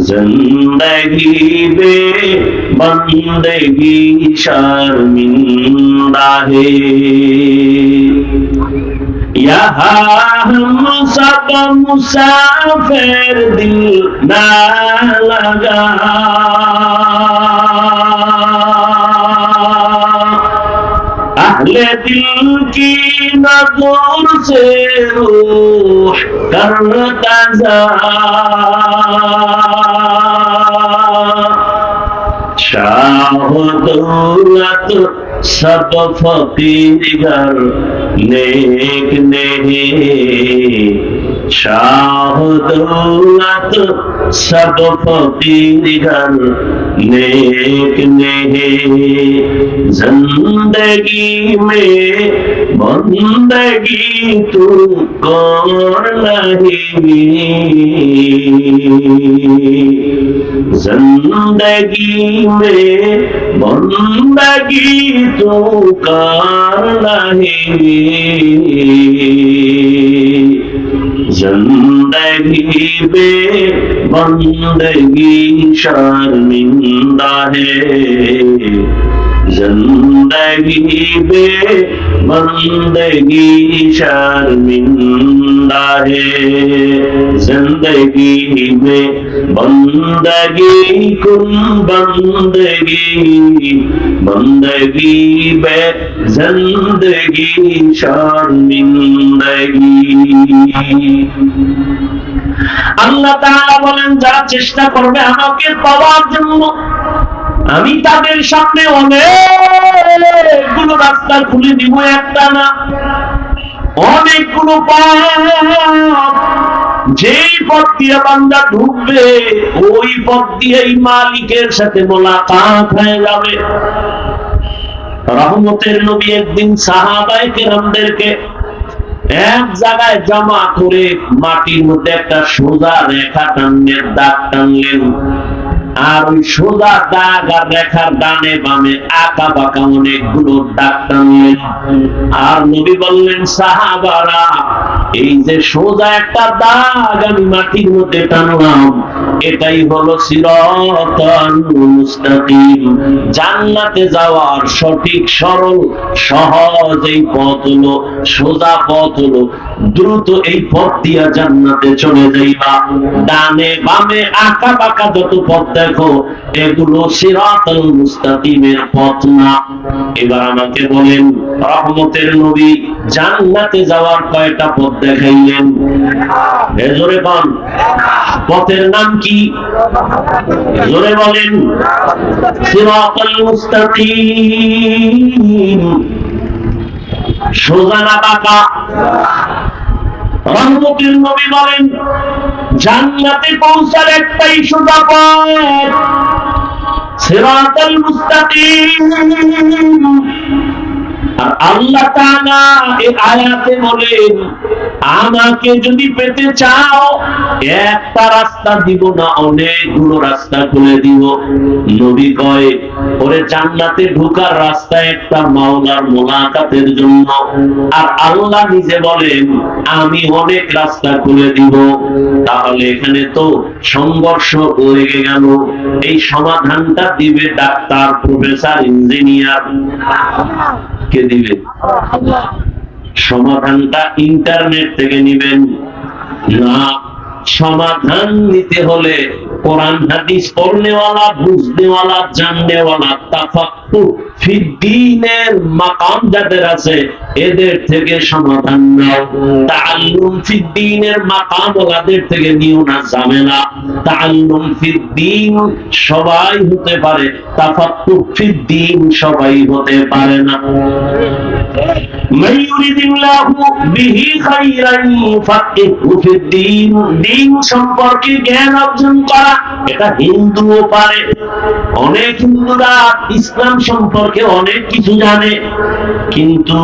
S1: जिंदगी बे बंदगी शर्मिंदा है। यहाँ हम सब मुसाफिर दिल ना लगा, अहले दिल की नजर से रूह करता जा, शाह दौलत सब फकीर नेक नहीं, शाह दौलत सब फकीर नेक नहीं, जिंदगी में बंदगी तू कर नहीं, जिंदगी में बंदगी तू कर नहीं, जिंदगी में बंदगी शर्मिंदा है, जिंदगी में बंदगी शर्मिंदा है, जिंदगी में बंदगी कुन बंदगी, बंदगी बे जिंदगी शर्मिंदगी। আল্লাহ তাআলা বলেন, যারা চেষ্টা করবে আমাকে পাওয়ার জন্য, আমি তাদের সামনে অনেকগুলো রাস্তা খুলে দিব, একটা না অনেকগুলো পথ। যেই পথ দিয়ে বান্দা ঢুকবে ওই পথ দিয়েই মালিকের সাথে মোলাকাত হয়ে যাবে। রহমতের নবী একদিন সাহাবায়ে কেরামদেরকে এক জায়গায় জমা করে মাটির মধ্যে একটা সোজা রেখা টানলেন, দাগ টানলেন, আর ওই সোজা দাগ আর রেখার ডানে বামে আঁকা বাঁকা অনেকগুলো দাগ টানলেন। আর নবী বললেন, সাহাবারা এই যে সোজা একটা দাগ আমি মাটির মধ্যে টানলাম, এটাই হলো সিরাতাল মুস্তাকিম, জান্নাতে যাওয়ার সঠিক সরল সহজ এই পথ হলো, সোজা পথ হলো, দ্রুত এই পথ দিয়া জান্নাতে চলে যাইবা। ডানে বামে আঁকা বাঁকা যত পথ দেখো এগুলো সিরাতাল মুস্তাকিমের পথ না। এবার আমাকে বলেন, রহমতের নবী জান্নাতে যাওয়ার কয়টা পথ দেখাইলেন? জোরে বলেন, পথের নাম কি? জোরে বলেন, সিরাতাল মুস্তাকিম, সোজা না বাঁকা। রহমতের নবী বলেন, জান্নাতে পৌঁছার একটাই সোজা পথ, সিরাতাল মুস্তাকিম। আর আল্লাহ তাআলা এই আয়াতে বলেন, আমাকে যদি পেতে চাও একটা রাস্তা দিব না, অনেকগুলো রাস্তা খুলে দিব। নবী কয়, ওরে জান্নাতে ঢোকার রাস্তা একটা মাওলার মোলাকাতের জন্য। আর আল্লাহ নিজে বলেন, আমি অনেক রাস্তা খুলে দিব। তাহলে এখানে তো সংঘর্ষ লেগে গেল। এই সমাধানটা দিবে ডাক্তার, প্রফেসর, ইঞ্জিনিয়ার। কে দিবে? সমাধানটা ইন্টারনেট থেকে নিবেন না। সমাধান নিতে হলে কোরআন হাদিস পড়নেওয়ালা, বুঝনেওয়ালা, জাননেওয়ালা, তাফাক্কুহ ফিদ্দীনের মাকাম যাদের আছে এদের থেকে সমাধান নাও। তাআল্লুম ফিদ্দীনের মাকাম ওয়ালাদের থেকে নিও না ঝামেলা। তাআল্লুম ফিদ্দীন সবাই হতে পারে, তাফাক্কুহ ফিদ্দীন সবাই হতে পারে না। মান ইউরিদিল্লাহু বিহি খাইরান ইউফাক্কিহু ফিদ্দীন, দ্বীন সম্পর্কে জ্ঞান অর্জন করা এটা হিন্দুও পারে। অনেক হিন্দুরা ইসলাম সম্পর্কে অনেক কিছু জানে, কিন্তু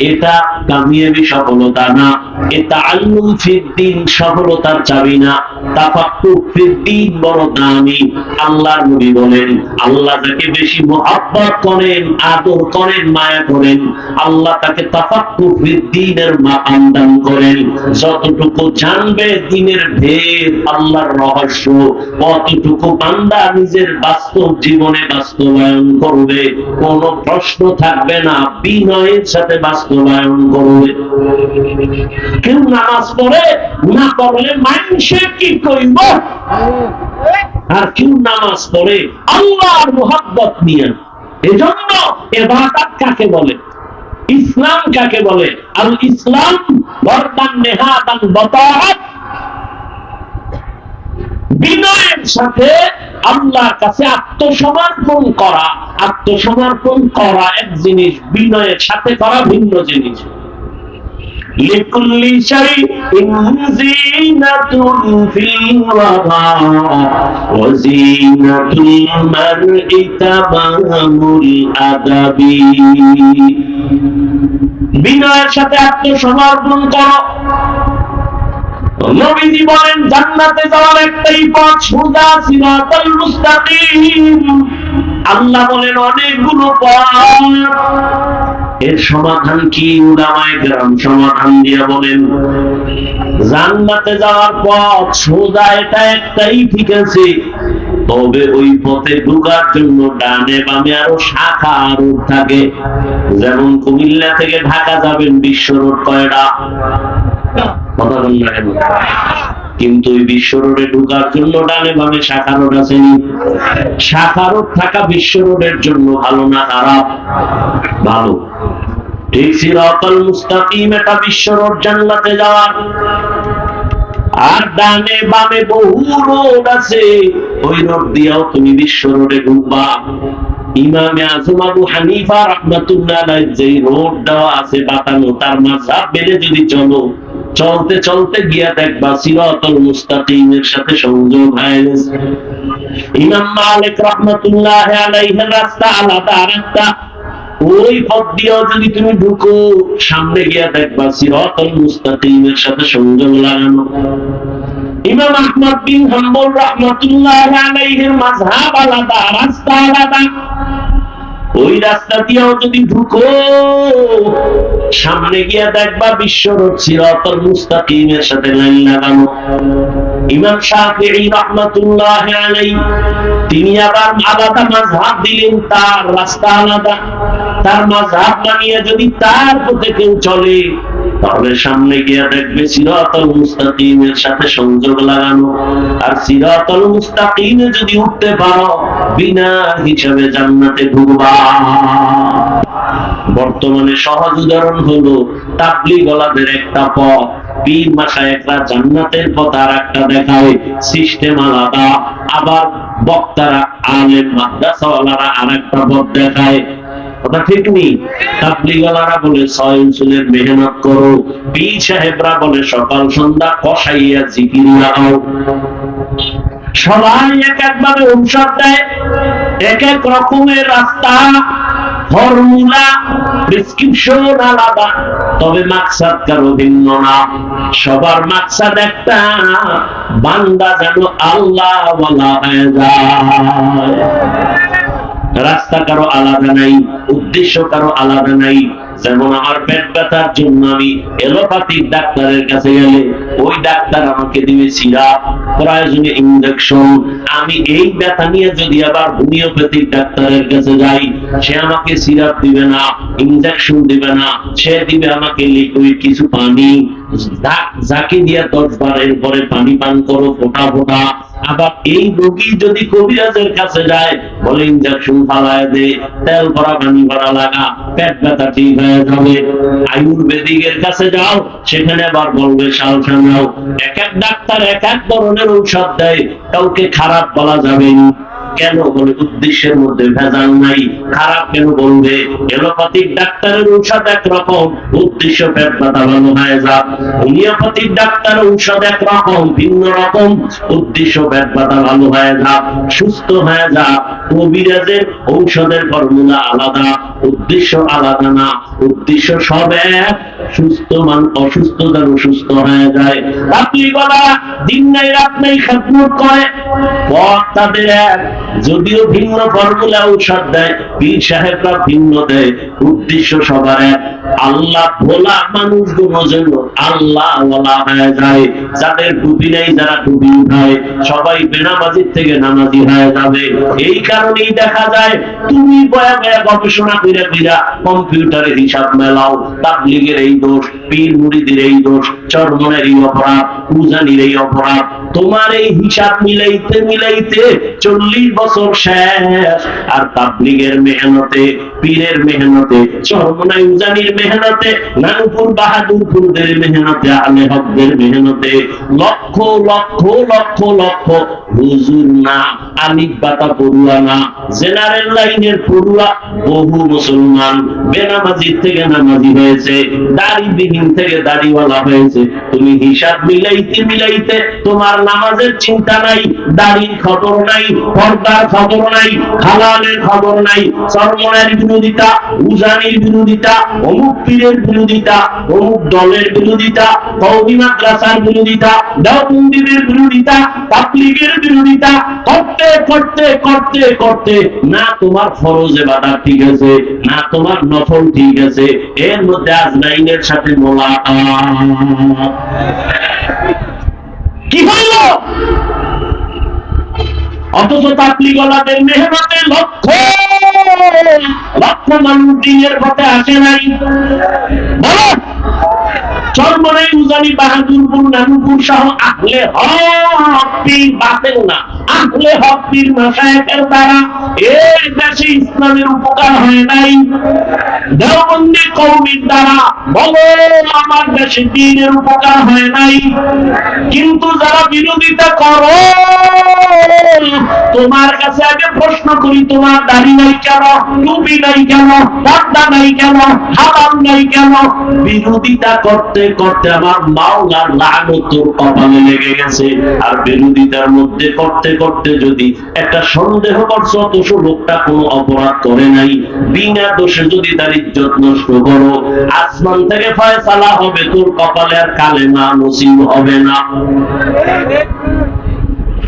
S1: এটা কামিয়াবি সফলতা না। এটা তাআল্লুম ফিদ্দীন সফলতার চাবি না। তাফাক্কুহ ফিদ্দীন বড় দামি। আল্লাহর নবী বলেন, আল্লাহ যাকে বেশি মুহাব্বত করেন, আদর করেন, মায়া করেন, আল্লাহ তাকে তাফাক্কুহ ফিদ্দীনের মাকাম দান করেন। যতটুকু জানবে দ্বীনের ভেদ, আল্লাহর রহস্য, কতটুকু বান্দা নিজের বাস্তব জীবনে বাস্তবায়ন করবে, কোনো প্রশ্ন থাকবে না, বিনয়ের সাথে বাস্তবায়ন করবে। কেউ নামাজ পড়ে না পড়লে মানুষে কি কইব, আর কেউ নামাজ পড়ে আল্লাহর মুহাব্বত নিয়ে। এজন্য ইবাদত কাকে বলে, ইসলাম কাকে বলে? আল ইসলাম ওয়ারদান নেহাদান বাতাআত, বিনয়ের সাথে আল্লাহর কাছে আত্মসমর্পণ করা। আত্মসমর্পণ করা এক জিনিস, বিনয়ের সাথে করা ভিন্ন জিনিস। লিকুল্লি শাইইন যিনাতুন ফিল ওয়াবা ওয়া যিনাতুল মারই তামামুল আদাবি। বিনয়ের সাথে আত্মসমর্পণ করো। নবীজি বলেন, জান্নাতে যাওয়ার একটাই পথ, সোজা সিরাতাল মুস্তাকিম। আল্লাহ বলেন অনেকগুলো পথ। এর সমাধান কি? উলামায়ে কেরাম সমাধান দিয়ে বলেন, জান্নাতে যাওয়ার পথ সোজা এটা একটাই, ঠিক আছে, তবে ওই পথে ঢোকার জন্য ডানে বামে আরো শাখা রোড থাকে। যেমন কুমিল্লা থেকে ঢাকা যাবেন, বিশ্ব রোড কয়টা? কথা বলেন না কেন? কিন্তু ওই বিশ্ব রোডে ঢোকার জন্য ডানে বামে শাখা রোড আছে। শাখা রোড থাকা বিশ্ব রোডের জন্য ভালো না খারাপ? ভালো। ঠিক সিরাতাল মুস্তাকিম এটা বিশ্ব রোড জান্নাতে যাওয়ার। আর ডানে বামে বহু রোড আছে, ওই রোড দিয়েও তুমি বিশ্ব রোডে ঢুকবা। ইমামে আযম আবু হানিফা রাহমাতুল্লাহ আলাইহি যে রোড দেওয়া আছে বাতানো, তার মাযহাব মেনে যদি চলো, চলতে চলতে গিয়া দেখবা সিরাতাল মুস্তাকিমের সাথে সংযোগ হয়ে গেছে। ইমাম মালিক রাহমাতুল্লাহ আলাইহির রাস্তা আলাদা, আরেকটা ওই পথ দিয়েও যদি তুমি ঢুকো, সামনে গিয়া দেখবা সিরাতাল মুস্তাকিমের সাথে সংযোগ লাগানো। ইমাম আহমদ বিন হাম্বল রাহমাতুল্লাহ আলাইহির মাযহাব আলাদা, রাস্তা আলাদা। ওই রাস্তা দিয়েও যদি ঢুকো, সামনে গিয়ে দেখবা বিশ্বরোড সিরাতুল মুস্তাকিমের সাথে লাইন লাগানো। ইমাম শাফিঈ রাহমাতুল্লাহি আলাইহি তিনি আবার আলাদা মাযহাব দিলেন, তার রাস্তা আলাদা। তার মাযহাব মানিয়ে যদি তার পথে কেউ চলে, তাহলে সামনে গিয়ে দেখবে সিরাতুল মুস্তাকিমের সাথে সংযোগ লাগানো। আর সিরাতুল মুস্তাকিমে যদি উঠতে পারো, বিনা হিসাবে জান্নাতে ঢুকবা। বর্তমানে সহজ উদাহরণ হলো তাবলীগওয়ালাদের একটা পথ, পীর মাশায়েখরা জান্নাতের পথ আর একটা দেখায়, সিস্টেম আলাদা। আবার বক্তারা আলেম মাদ্রাসাওয়ালারা আর একটা পথ দেখায়। কথা ঠিক নেই? তাবলীগওয়ালারা বলে 6 ইনসুলের মেহনত করো, পীর সাহেবরা বলে সকাল সন্ধ্যা কষাইয়া জিকির লাগাও। সবাই এক একভাবে ঔষধ দেয়, এক এক রকমের রাস্তা, ফর্মুলা, প্রেসক্রিপশন আলাদা, তবে মাকসাদ কারো ভিন্ন না। সবার মাকসাদ একটা, বান্দা যেন আল্লাহ ওয়ালা হয়ে যায়। রাস্তা কারো আলাদা নাই, উদ্দেশ্য কারো আলাদা নাই। যেমন আমার পেট ব্যথার জন্য আমি এলোপ্যাথিক ডাক্তারের কাছে গেলে ওই ডাক্তার আমাকে দিবে সিরাপ, প্রয়োজনে ইনজেকশন। আমি এই ব্যথা নিয়ে যদি আবার হোমিওপ্যাথিক ডাক্তারের কাছে যাই, সে আমাকে সিরাপ দিবে না, ইনজেকশন দিবে না, সে দিবে আমাকে লিকুইড কিছু পানি, যাকে দিয়ে 10 বারের পরে পানি পান করো ফোঁটা ফোঁটা। আবার এই রোগী যদি কবিরাজের কাছে যায়, বলে ইনজেকশন ফালায় দে, তেল ভরা পানি ভরা লাগা, পেট ব্যথা ঠিক হয়ে যাবে। আয়ুর্বেদিকের কাছে যাও, সেখানে আবার বলবে শাল সামলাও। এক এক ডাক্তার এক এক ধরনের ঔষধ দেয়, কাউকে খারাপ বলা যাবে না। কেন? বলে উদ্দেশ্যের মধ্যে ভেজাল নাই। খারাপ কেন বলবে? এলোপ্যাথিক ডাক্তারের ঔষধ একরকম, উদ্দেশ্য পেট ব্যথা ভালো হয়ে যাক। হোমিওপ্যাথিক ডাক্তার ঔষধ একরকম, ভিন্ন রকম, উদ্দেশ্য পেট ব্যথা ভালো হয়ে যাক, সুস্থ হয়ে যাক। কবিরাজের ঔষধের ফর্মুলা আলাদা, উদ্দেশ্য আলাদা না, উদ্দেশ্য সব এক, সুস্থ মান অসুস্থ যেন সুস্থ হয়ে যায়। তাবলীগওয়ালা দিন নাই রাত নাই খেদমত করে, পথ তাদের এক, যদিও ভিন্ন ফর্মুলা ঔষধ দেয়, পীর সাহেবরা ভিন্ন দেয়, উদ্দেশ্য সবার এক। আল্লাহ ভোলা মানুষগুলো যেন আল্লাহ ওয়ালা হয়ে যায়। যাদের টুপি নেই, যারা টুপি উঠায়, সবাই বেনামাজির থেকে নামাজি হয়ে যাবে। এই কারণেই দেখা যায় তুমি বয়া বয়া গবেষণা করে ফিরা কম্পিউটারে হিসাব মেলাও, তাবলীগের এই দোষ, পীর মুরিদের এই দোষ, চরমনের এই অপরাধ, উজানির এই অপরাধ। তোমার এই হিসাব মিলাইতে মিলাইতে 40 বছর শেষ। আর তাবলীগের মেহনতে, পীরের মেহনতে, চরমনাই উজানির মেহনতে, নানুপুর বাহাদুরপুরদের মেহনতে, আলে হকদের মেহনতে লক্ষ লক্ষ লক্ষ লক্ষ হুজুর না, আলিফ বাতা পড়ুয়া না, জেনারেল লাইনের পড়ুয়া বহু মুসলমান বেনামাজির থেকে নামাজি হয়েছে, দাড়িবিহীন থেকে দাড়িওয়ালা হয়েছে। তুমি হিসাব মিলাইতে মিলাইতে তোমার নামাজের চিন্তা নাই, দাড়ির খবর নাই, পর্দার খবর নাই, হালালের খবর নাই, চরমনের বিরোধিতা, উজানির বিরোধিতা, অমুক পীরের বিরোধিতা, অমুক দলের বিরোধিতা, কওমি মাদ্রাসার বিরোধিতা, দেওবন্দিদের বিরোধিতা, তাবলীগের বিরোধিতা করতে করতে করতে করতে না তোমার ফরজ ইবাদত ঠিক আছে, না তোমার নফল ঠিক আছে, এর মধ্যে আজরাইলের সাথে মোলাকাত। কি হইল? অথচ তাবলীগওয়ালাদের মেহনতে লক্ষ লক্ষ মানুষ দিনের পথে আসে নাই। বলো, চরমনাই উজানি বাহাদুরপুর নানুপুর সহ আহলে হক পীর বাতেন না, আহলে হক পীর মাশায়েখের দ্বারা এই দেশে ইসলামের উপকার হয় নাই। দেওবন্দি কওমির দ্বারা বলো আমার দেশে দ্বীনের উপকার হয় নাই। কিন্তু যারা বিরোধিতা করো, তোমার কাছে আগে প্রশ্ন করি, তোমার দাড়ি নাই কেন, টুপি নাই কেন, পর্দা নাই কেন, হালাল নাই কেন? বিরোধিতা করতে করতে আমার মাওলার লানত তোর কপালে লেগে গেছে। আর বিরোধিতার মধ্যে করতে করতে যদি একটা সন্দেহ করছো, অথচ লোকটা কোনো অপরাধ করে নাই, বিনা দোষে যদি তার ইজ্জত নষ্ট করো, আসমান থেকে ফয়সালা হবে, তোর কপালে আর কালেমা নসিব হবে না।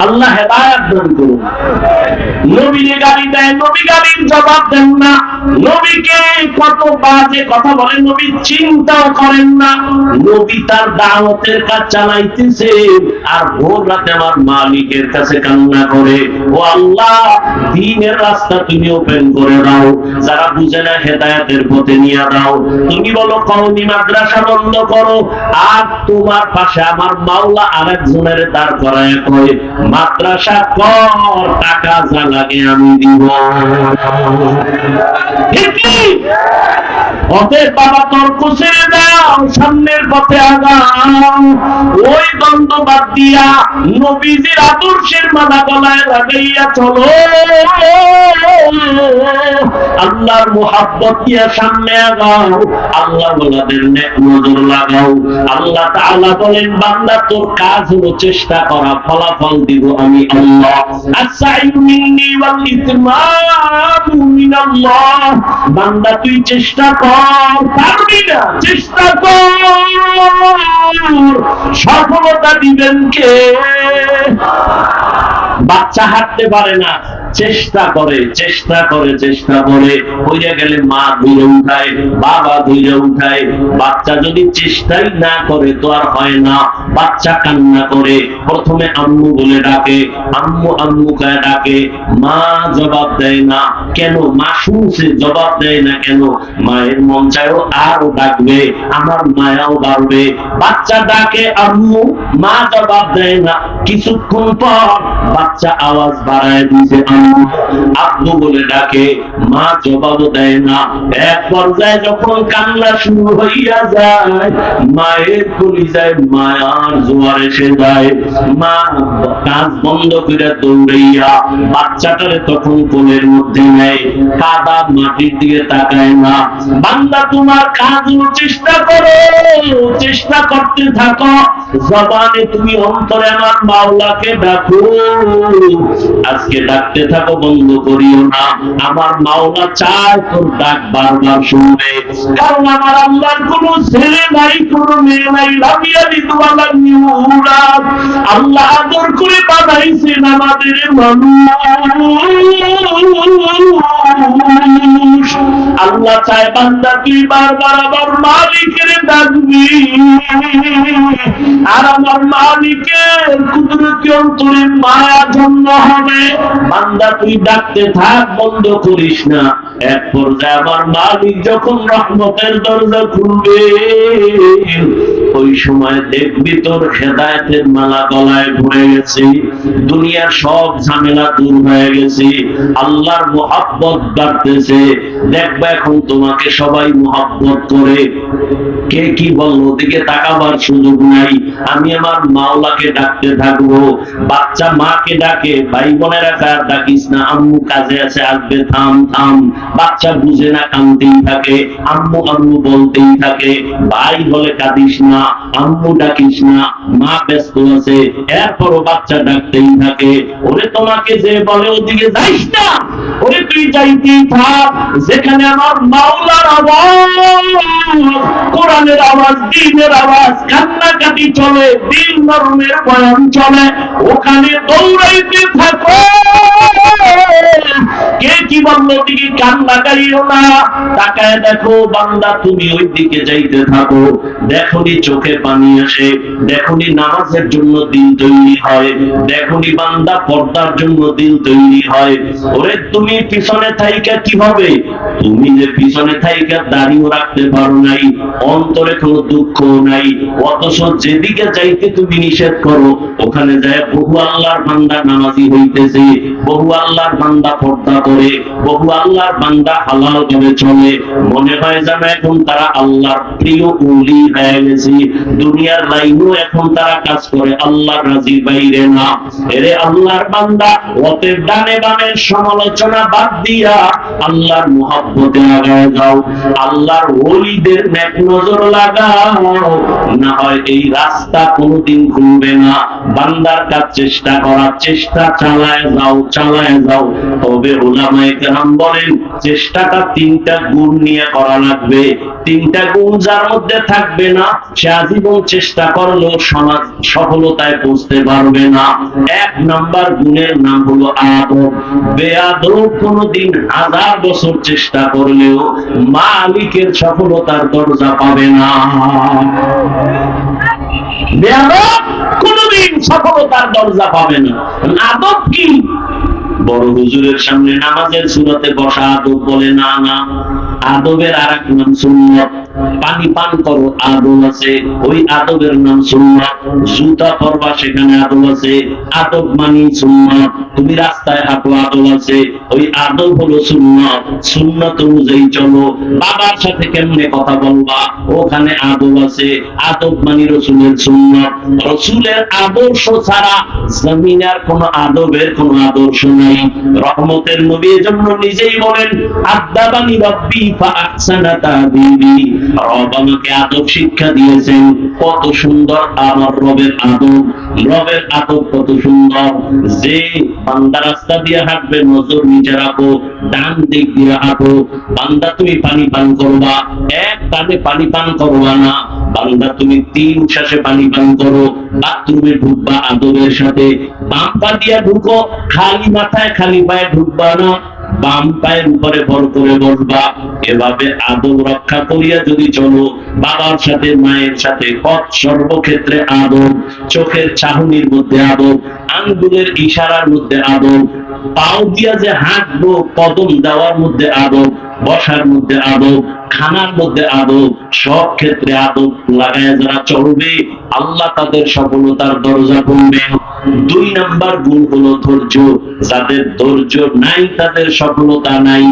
S1: আল্লাহ হেদায়েত দান করুন। নবীকে গালি দেয়, নবী গালির জবাব দেন না, নবীকে কত বাজে কথা বলেন, নবী চিন্তাও করেন না। নবী তার দাওয়াতের কাজ চালাইতেছে আর ভোর রাতে আমার মালিকের কাছে কান্না করে, ও আল্লাহ দ্বীনের রাস্তা তুমি ওপেন করে দাও, যারা বুঝে না হেদায়েতের পথে নিয়ে দাও। তুমি বলো কওমি মাদ্রাসা বন্ধ করো, আর তোমার পাশে আমার মাওলা আরেকজনের দাঁড় করায় কয় মাদ্রাসা কর, টাকা যা লাগে আমি দিব। অতএব বাবা তর্ক ছেড়ে দাও, সামনের পথে আগাও। ওই দ্বন্দ্ব বাদ দিয়া নবীজির আদর্শের মালা গলায় লাগাইয়া চলো, আল্লাহর মুহাব্বত দিয়া সামনে আগাও, আল্লাহ ওয়ালাদের নেক নজর লাগাও। আল্লাহ তাআলা বলেন বান্দা তোর কাজ হলো চেষ্টা করা, ফলাফল দিব আমি আল্লাহ। আস-সাইউ মিন্নি ওয়াল ইতমামু মিনাল্লাহ। বান্দা তুই চেষ্টা কর, পারবি না চেষ্টা কর, সফলতা দিবেন কে? বাচ্চা হাঁটতে পারে না, চেষ্টা করে চেষ্টা করে চেষ্টা করে, হইয়া গেলে মা ধীরে উঠায়, বাবা ধীরে উঠায়। বাচ্চা যদি চেষ্টাই না করে তো আর হয় না। বাচ্চা কান্না করে, প্রথমে আম্মু বলে ডাকে, আম্মু আম্মু কায় ডাকে, মা জবাব দেয় না কেন? মা শুনছে জবাব দেয় না কেন? মায়ের মন চায়ও আরো ডাকবে, আমার মায়াও বাড়বে। বাচ্চা ডাকে আম্মু, মা জবাব দেয় না, কিছুক্ষণ পর বাচ্চা আওয়াজ বাড়ায় দিছে আম্মু আব্বু বলে ডাকে, মা জবাব দেয় না। এক পর্যায়ে যখন কান্না শুরু হইয়া যায়, মায়ের কলিজায় মায়ার জোয়ার এসে যায়। মা কাজ বন্ধ করে দৌড়াইয়া বাচ্চাটারে তখন কোলের মধ্যে নেয়, কাদা মাটির দিকে তাকায় না। বান্দা তোমার কাজ চেষ্টা করো, চেষ্টা করতে থাকো, জবানে তুমি অন্তরে আমার মাওলাকে ডাকো। আজকে ডাকতে থাকো, বন্ধ করিও না। আমার মাওলা চায় তোর ডাক বারবার শুনবে, কারণ আমার আল্লাহর কোনো ছেলে নাই, কোনো মেয়ে নাই, লামিয়ালি দুয়ালা নিউরাত। আল্লাহ আদর করে বানাইছেন আমাদের মানুষ। আল্লাহ চায় বান্দা তুই বারবার আমার মালিকের ডাকবি, আর আমার মালিকের কুদরতি অন্তরে মায়া জন্ম হবে। বান্দা তুই ডাকতে থাক, বন্ধ করিস না। এক পর্যায়ে আমার মালিক যখন রহমতের দরজা খুলবে, ওই সময় দেখবি তোর হেদায়েতের মালা গলায় ঘুরে গেছে, দুনিয়ার সব ঝামেলা দূর হয়ে গেছে, আল্লাহর মুহাব্বত বাড়তেছে। দেখবা এখন তোমাকে সবাই মুহাব্বত করে। কে কি বলল ওদিকে তাকাবার সুযোগ নাই। আমি আমার মাওলাকে ডাকতে থাকবো। বাচ্চা মাকে ডাকে, ভাই বোনেরা কার ডাকিস না, আম্মু কাজে আছে আসবে, থাম থাম। বাচ্চা বুঝে না, কাঁদতেই থাকে, আম্মু আম্মু বলতেই থাকে। ভাই বলে কাঁদিস না, আম্মু ডাকিস না, মা ব্যস্ত আছে, এরপরও বাচ্চা ডাকতেই থাকে। ওরে তোমাকে যে বলে ওদিকে যাইস না, ওরে তুই যাইতেই থাক, যেখানে আমার মাওলার আওয়াজ, কোরআনের আওয়াজ, দ্বীনের আওয়াজ, কান্নাকাটি চলে, দিল নরমের বয়ান চলে, ওখানে দৌড়াইতে থাকো। কে কি বললো দিকে কান লাগাইও না, তাকায় দেখো বান্দা তুমি ওই দিকে যাইতে থাকো। দেখনি চোখে পানি আসে, দেখনি নামাজের জন্য দিল তৈরি হয়, দেখনি বান্দা পর্দার জন্য দিল তৈরি হয়। ওরে তুমি পিছনে থাইকা কি হবে? তুমি যে পিছনে থাইকা দাঁড়িয়ে রাখতে পারো নাই, অন্তরে কোনো দুঃখ নাই, অথচ যেদিকে যাইতে তুমি নিষেধ করো, ওখানে যায় বহু আল্লাহর বান্দা নামাজি হইতেছে, বহু আল্লাহর বান্দা পর্দা করে, বহু আল্লাহর বান্দা হালাল ভাবে চলে। মনে হয় যেন এখন তারা আল্লাহর প্রিয় উলি হয়ে গেছে, দুনিয়ার লাইনও এখন তারা কাজ করে আল্লাহর রাজির বাইরে না। এরে আল্লাহর বান্দা, অতএব ডানে বামের সমালোচনা বাদ দিয়া আল্লাহর মুহাব্বতে আগায় যাও, আল্লাহর ওলিদের নেক নজর লাগাও, না হয় এই রাস্তা কোনোদিন ঘুরবে না। বান্দার কাজ চেষ্টা করার চেষ্টা চালায় যাও, চালায় যাও। তবে উলামায়ে কেরাম বলেন চেষ্টাটা তিনটা গুণ নিয়ে করা লাগবে। তিনটা গুণ যার মধ্যে থাকবে না, সে আজীবন চেষ্টা করলেও সমাজ সফলতায় পৌঁছতে পারবে না। এক নাম্বার গুণের নাম হলো আদব। বেয়াদব কোনদিন 1000 বছর চেষ্টা করলেও মালিকের সফলতার দরজা পাবে না। বেয়াদব কোনদিন সফলতার দরজা পাবে না। আদব কি? বড় হুজুরের সামনে নামাজের সুরতে বসা আদব বলে না? না, আদবের আর এক নাম সুন্নাত। পানি পান করো, আদব আছে, ওই আদবের নাম সুন্নাত। জুতা পরবা, সেখানে আদব আছে, আদব মানি সুন্নাত। তুমি রাস্তায় হাঁটো, আদব আছে, ওই আদব হলো সুন্নাত। সুন্নাত অনুযায়ী চলো। বাবার সাথে কেমনে কথা বলবা, ওখানে আদব আছে, আদব মানি রসুলের সুন্নাত। রসুলের আদর্শ ছাড়া জমিনের কোন আদবের কোন আদর্শ নাই। রহমতের নবী এজন্য নিজেই বলেন, আদাবানি রব্বি ফাআহসানা তাদিবি। রব আমাকে আদব শিক্ষা দিয়েছেন। কত সুন্দর আমার রবের আদব! রবের আদব কত সুন্দর! যে বান্দা রাস্তা দিয়ে হাঁটবে, নজর নিচে রাখো, ডান দিক দিয়ে হাঁটো। বান্দা তুমি পানি পান করবা, এক টানে পানি পান করবা না। বান্দা তুমি 3 শ্বাসে পানি পান করো। বাথরুমে ঢুকবা আদবের সাথে, বাম পা দিয়ে ঢুকো, খালি মাথায় খালি পায়ে ঢুকবা না, বাম পায়ের উপরে ভর করে বসবা। এভাবে আদব রক্ষা করিয়া যদি চলো, বাবার সাথে মায়ের সাথে পথ সর্বক্ষেত্রে আদব। চোখের চাহনির মধ্যে আদব, আঙ্গুলের ইশারার মধ্যে আদব, পাও দিয়া যে হাঁটবো কদম দেওয়ার মধ্যে আদব, বসার মধ্যে আদব, খানার মধ্যে আদব, সব ক্ষেত্রে আদব লাগায় যারা চলবে, আল্লাহ তাদের সফলতার দরজা খুলবে। 2 নাম্বার গুণ হলো ধৈর্য। যাদের ধৈর্য নাই তাদের সফলতা নাই।